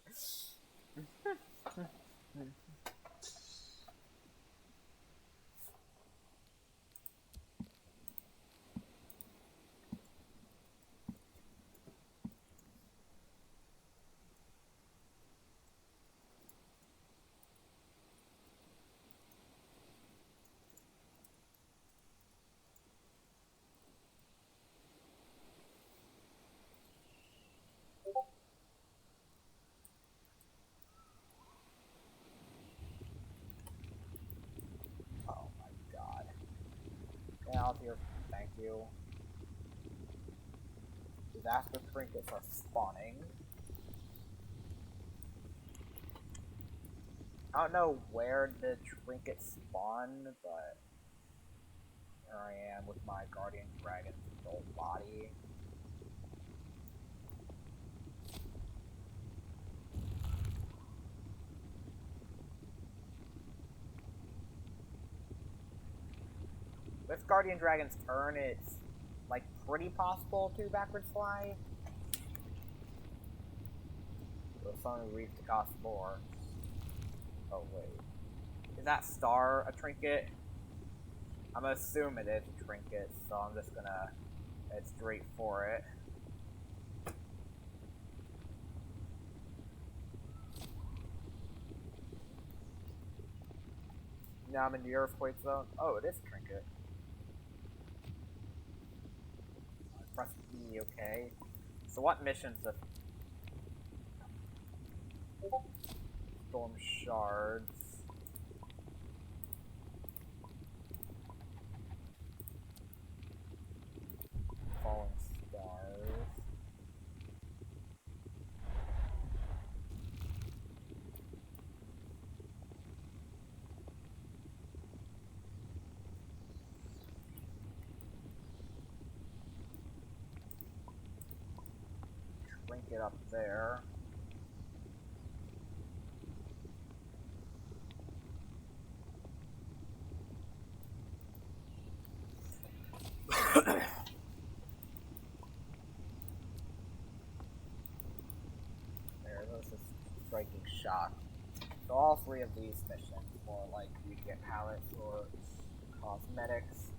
Oh my god. Get out here, thank you. Disaster trinkets are spawning. I don't know where the trinkets spawn, but here I am with my guardian dragon's adult body. With guardian dragon's turn, it's like pretty possible to backwards fly. So something reach to cost 4. Oh wait. Is that star a trinket? I'm gonna assume it is a trinket, so I'm just gonna head straight for it. Now I'm in the earthquake zone. Oh, it is a trinket. Press E, okay. So what missions does Storm Shards? Falling Stars. Trinket up there. There goes this striking shot. So all three of these missions for like you get pallets or cosmetics.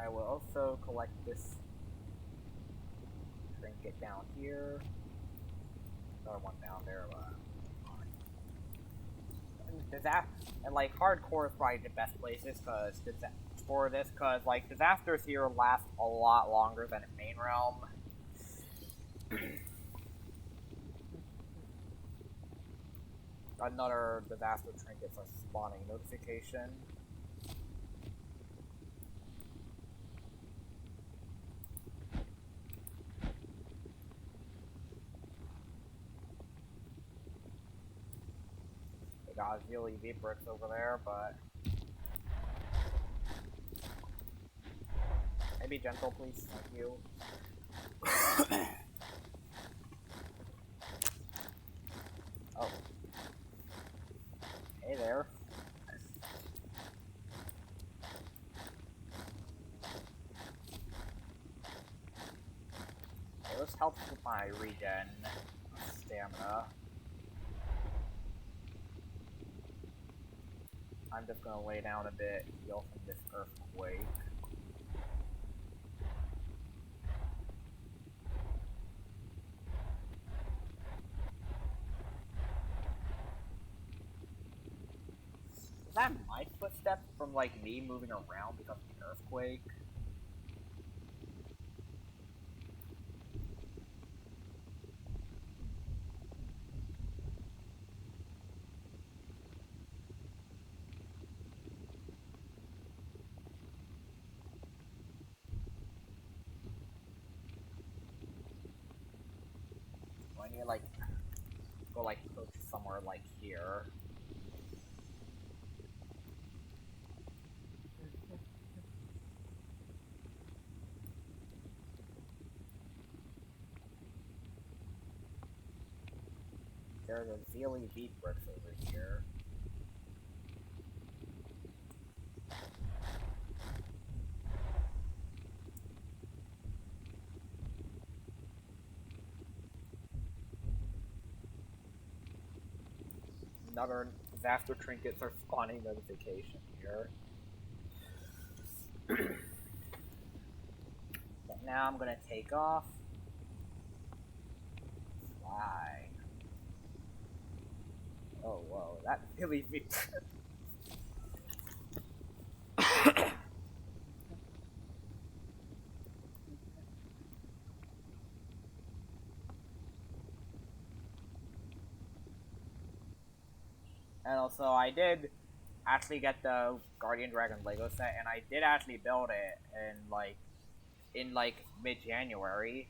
I will also collect this trinket down here. Another one down there. And like hardcore is probably the best places because for this, because like disasters here last a lot longer than in main realm. Another disaster trinkets are spawning notification. They got VOD bricks over there, but maybe gentle, please. Thank you. Oh. Hey there. Okay, this helps with my regen stamina. I'm just gonna lay down a bit, heal from this earthquake. Is that my footsteps from like me moving around because of the earthquake? Do I need to like go like poke somewhere like here? There's a VOD bricks over here. Another disaster trinkets are spawning notification here. But now I'm gonna take off. Fly. Oh whoa, that really me. And also, I did actually get the Guardian Dragon Lego set, and I did actually build it in mid-January.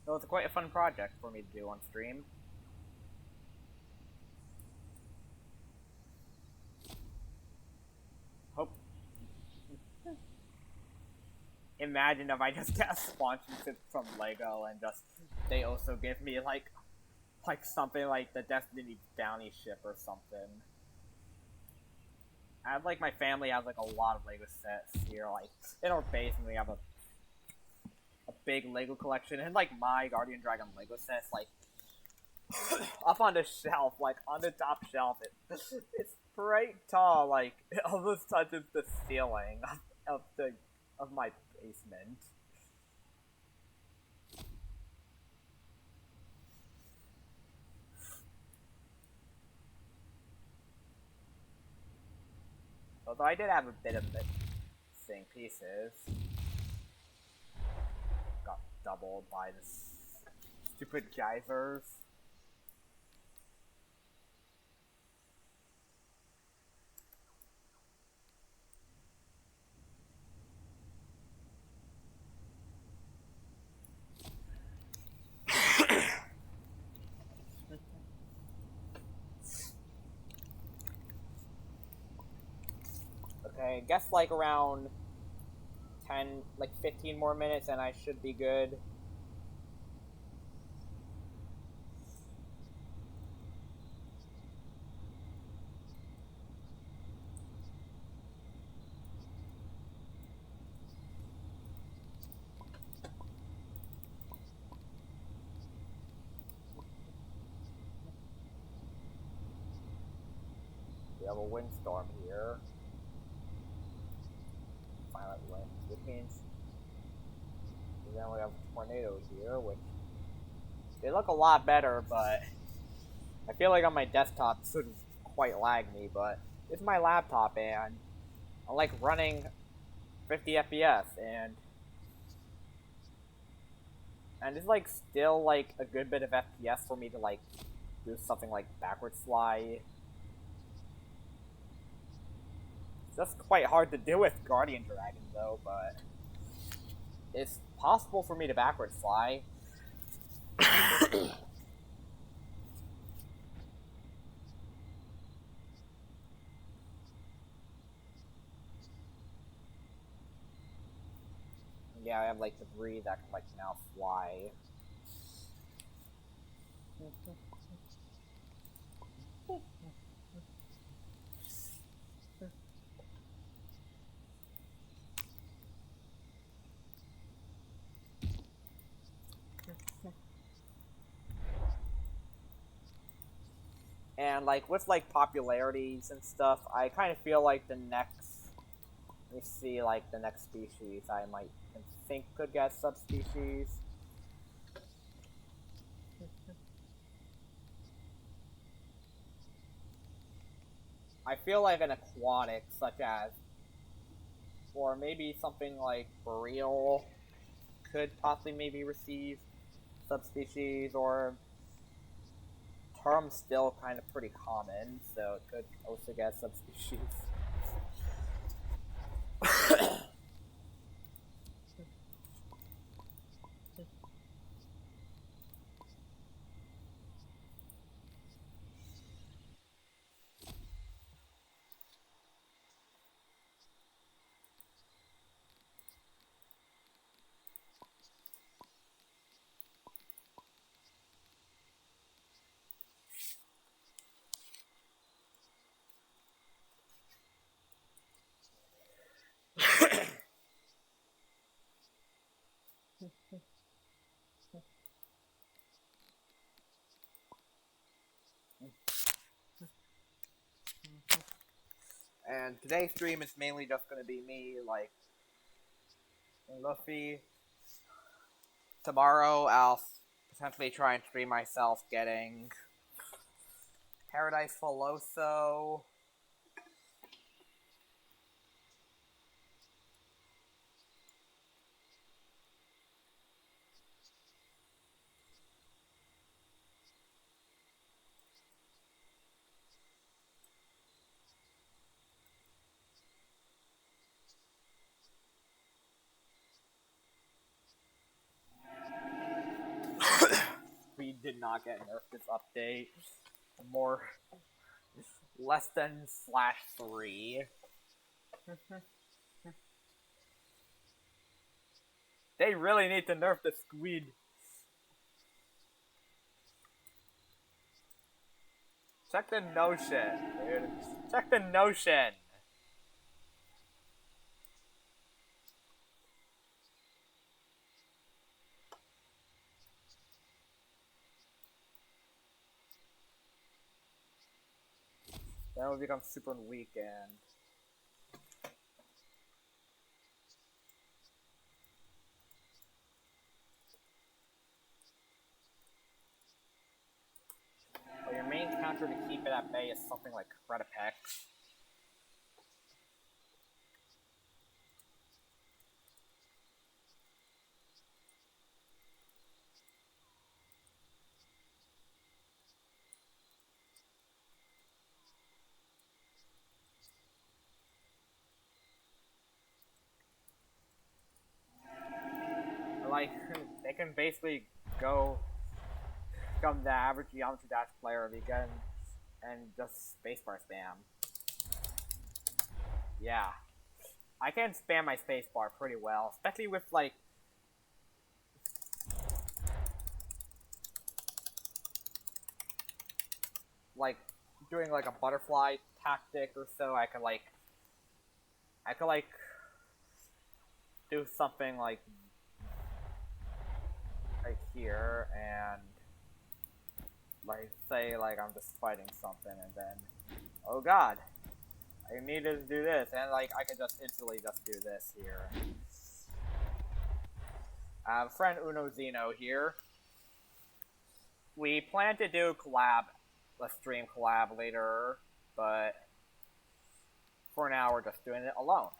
So it's quite a fun project for me to do on stream. Hope. Imagine if I just get a sponsorship from Lego and just they also give me like something like the Destiny Bounty ship or something. I have like my family has like a lot of Lego sets here. Like in our basement we have a big Lego collection, and like my Guardian Dragon Lego sets like up on the shelf, like on the top shelf. It's pretty tall. Like it almost touches the ceiling of my basement. Although I did have a bit of missing pieces. Got doubled by this stupid geysers. Okay, I guess like around 10, like 15 more minutes and I should be good. We have a windstorm here. Violent winds, which means then we have tornadoes here, which they look a lot better, but I feel like on my desktop this would quite lag me, but it's my laptop and I'm like running 50 FPS and it's like still like a good bit of FPS for me to like do something like backward slide. It's just quite hard to do with Guardian Dragon though, but it's possible for me to backward fly. Yeah, I have like debris that can like now fly. And like with like popularities and stuff, I kind of feel like the next, let me see, like the next species I might think could get subspecies. I feel like an aquatic such as, or maybe something like boreal could possibly maybe receive subspecies, or term's still kind of pretty common, so it could also get subspecies. And today's stream is mainly just going to be me, like, Luffy. Tomorrow, I'll potentially try and stream myself getting Paradise Foloso. We did not get nerfed this update. More less than /3. They really need to nerf the squid. Check the notion, dude. Check the notion. Then we become super weak and well, your main counter to keep it at bay is something like Credipex. can basically go become the average Geometry Dash player again and just spacebar spam. Yeah. I can spam my spacebar pretty well, especially with like doing like a butterfly tactic or so. I could like do something like right here and like say like I'm just fighting something and then oh god, I needed to do this, and like I can just instantly just do this here. Friend Uno Zeno here. We plan to do a stream collab later, but for now we're just doing it alone.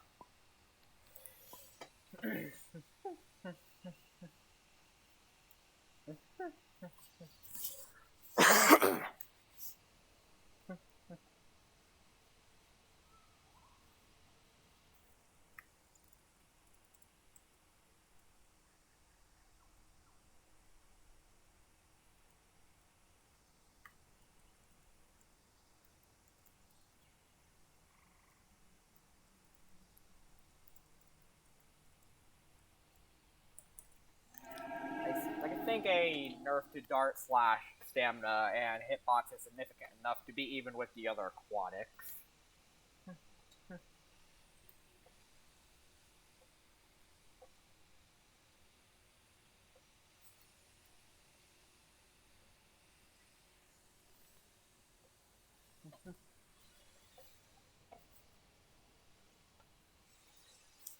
I think a nerf to dart / stamina and hitbox is significant enough to be even with the other aquatics.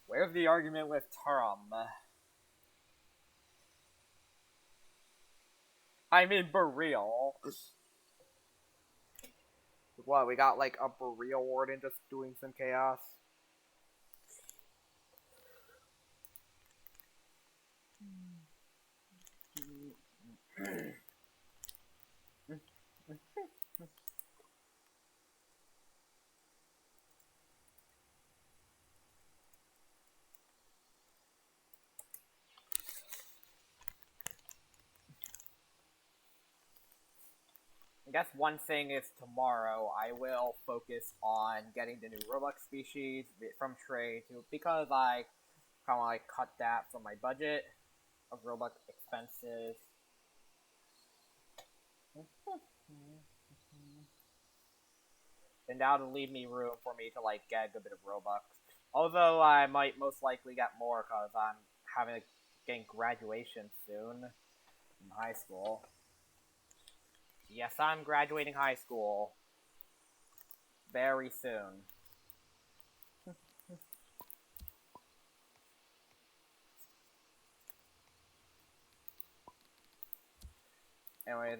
Where's the argument with Tarum? I mean, Bereal. What, we got like a Bereal Warden just doing some chaos? I guess one thing is tomorrow I will focus on getting the new Robux species from trade because I kind of like cut that from my budget of Robux expenses. And that'll leave me room for me to like get a good bit of Robux. Although I might most likely get more because I'm getting graduation soon in high school. Yes, I'm graduating high school very soon. Anyways,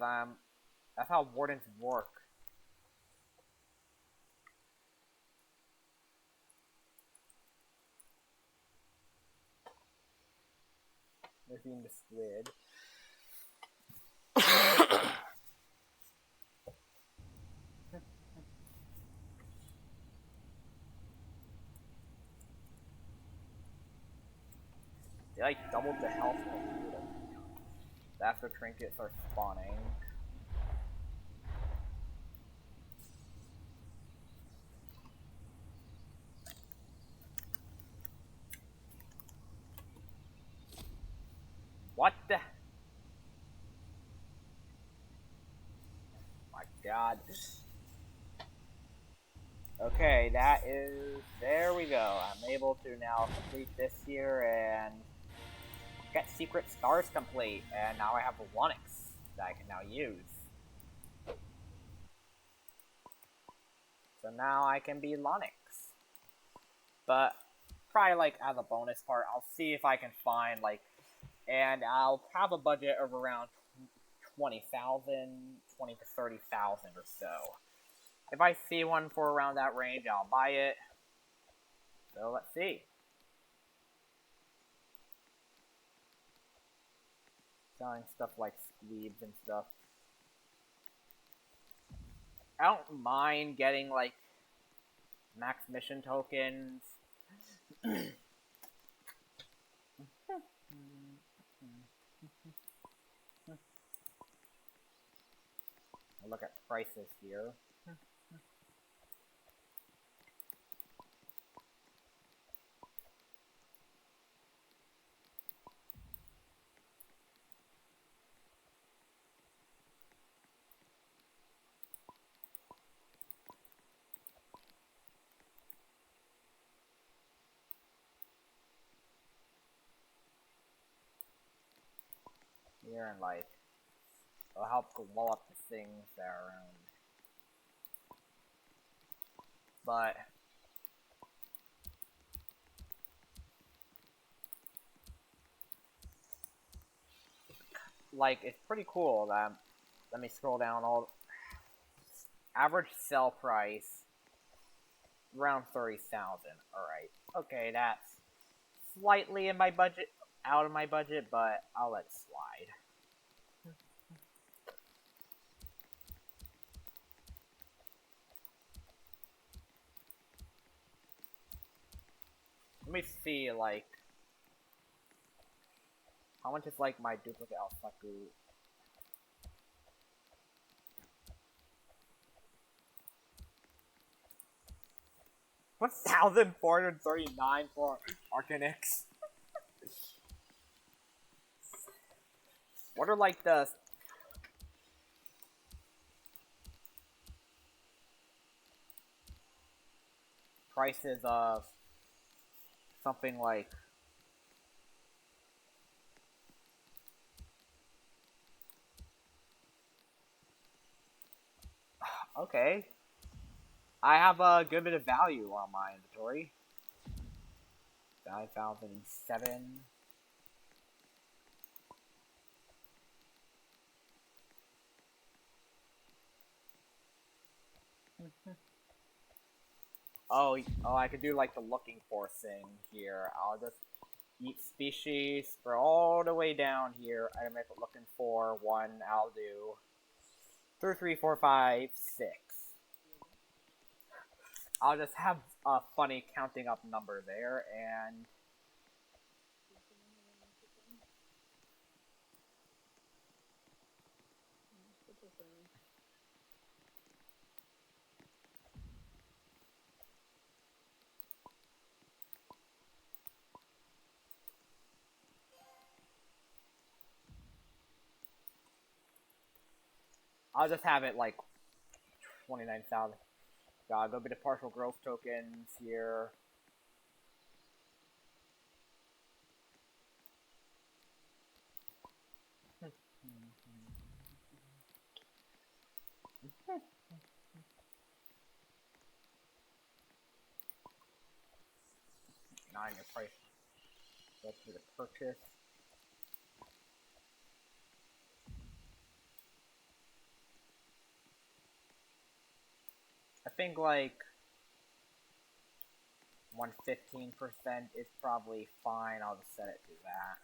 that's how wardens work. Moving the squid. They like doubled the health after trinkets are spawning. What the? My god. Okay, there we go. I'm able to now complete this here and get secret stars complete, and now I have a Lunix that I can now use. So now I can be Lunix. But probably like as a bonus part, I'll see if I can find like, and I'll have a budget of around 20,000, 20 to 30,000 or so. If I see one for around that range, I'll buy it. So let's see. Selling stuff like squeebs and stuff. I don't mind getting like max mission tokens. We'll look at prices here. Here and like, it'll help blow up the things that are around. But like, it's pretty cool that, let me scroll down, all average sell price around 30,000. Alright. Okay, that's slightly in my budget, out of my budget, but I'll let it slide. Let me see, like, how much is like my duplicate Alsaku? $1,439 for Arcanix. What are like the prices of something like okay. I have a good bit of value on my inventory. 5,007. Oh, I could do like the looking for thing here. I'll just eat species for all the way down here. I'm looking for one. I'll do 2, 3, 4, 5, 6. I'll just have a funny counting up number there, and I'll just have it like 29,000. Got a little bit of partial growth tokens here. Nine your price. Go to the purchase. I think like 115% is probably fine. I'll just set it to that.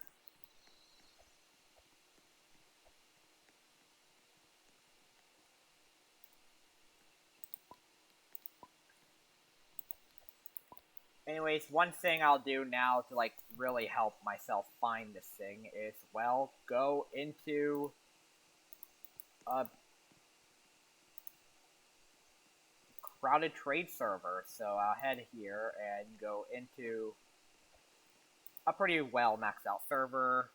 Anyways, one thing I'll do now to like really help myself find this thing is, well, go into a crowded trade server. So I'll head here and go into a pretty well maxed out server.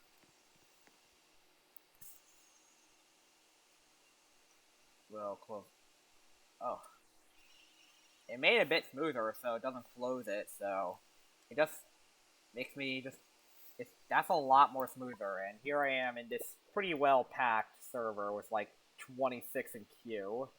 We'll close. Oh. It made it a bit smoother so it doesn't close it, so it just makes me just, that's a lot more smoother. And here I am in this pretty well packed server with like 26 in queue.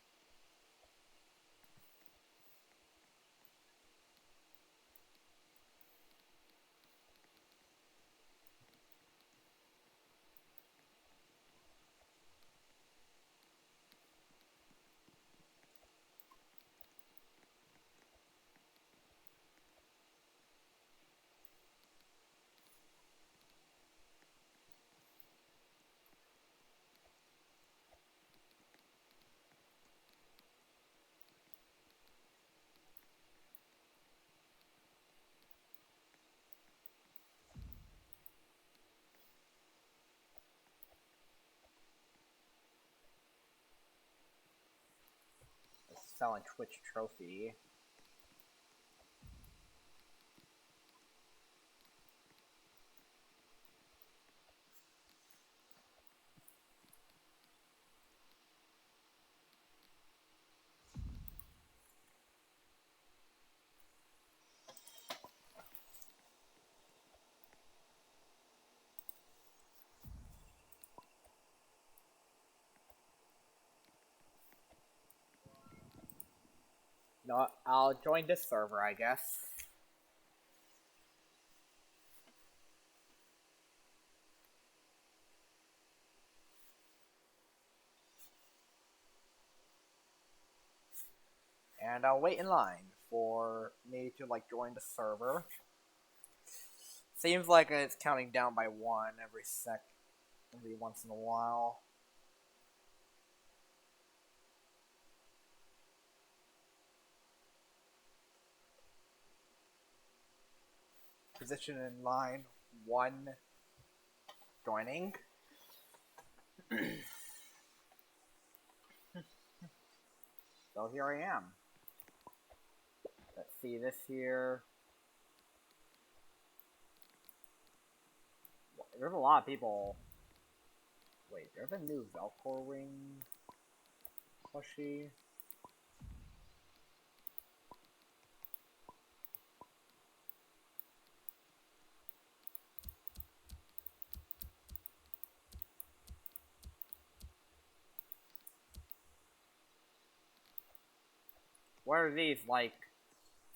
selling Twitch trophy. No, I'll join this server, I guess. And I'll wait in line for me to like join the server. Seems like it's counting down by one every once in a while. Position in line 1 joining. So here I am. Let's see this here. There's a lot of people. Wait, there's a new Velcro ring plushie. What are these, like,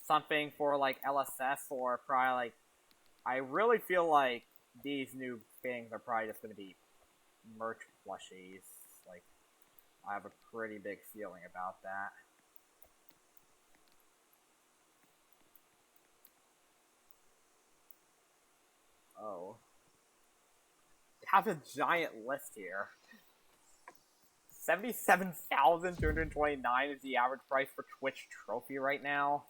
something for, like, LSS or probably, like, I really feel like these new things are probably just gonna be merch plushies. Like, I have a pretty big feeling about that. Oh. It has a giant list here. 77,229 is the average price for Twitch Trophy right now.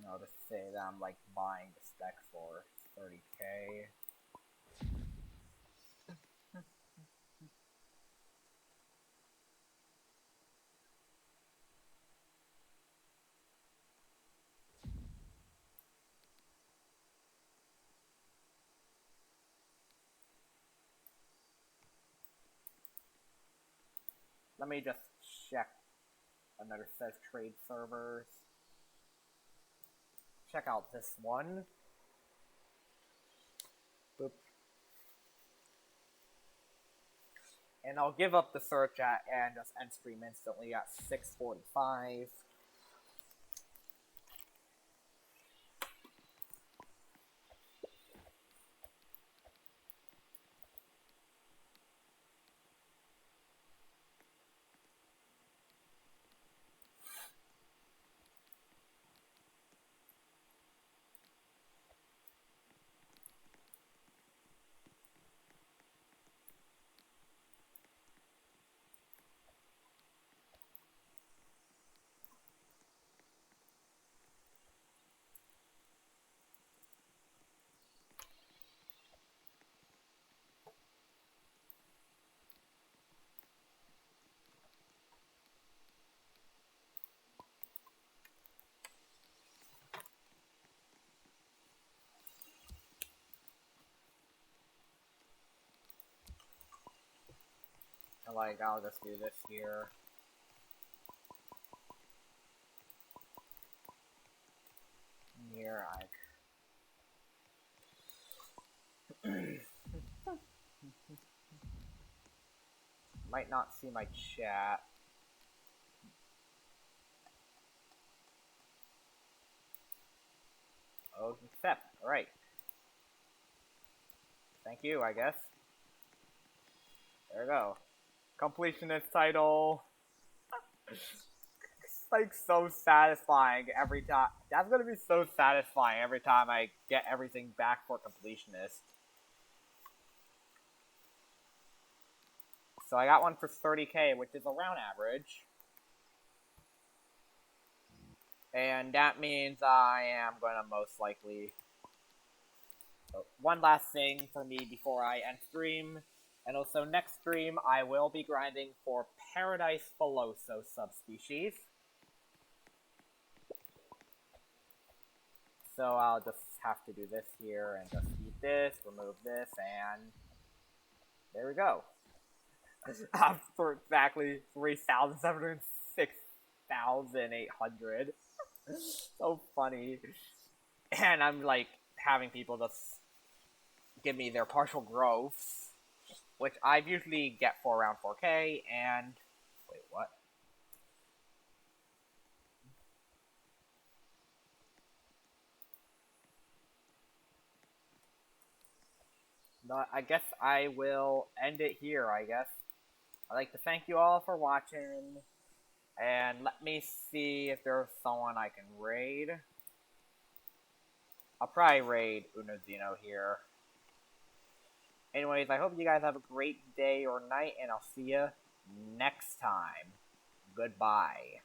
I'll just say that I'm like buying the spec for 30k. Let me just check another set of trade servers. Check out this one. Boop. And I'll give up the search at and just end stream instantly at 6:45. And like, I'll just do this here. Here, might not see my chat. accept. Alright. Thank you, I guess. There we go. Completionist title. It's like so satisfying every time. That's gonna be so satisfying every time I get everything back for completionist. So I got one for 30k, which is around average. And that means I am gonna most likely... So one last thing for me before I end stream. And also next stream, I will be grinding for Paradise Filoso subspecies. So I'll just have to do this here and just eat this, remove this, and there we go. For exactly 3,706,800. So funny. And I'm like having people just give me their partial growths, which I usually get for around 4k, and... Wait, what? But I guess I will end it here, I guess. I'd like to thank you all for watching, and let me see if there's someone I can raid. I'll probably raid Unozino here. Anyways, I hope you guys have a great day or night, and I'll see you next time. Goodbye.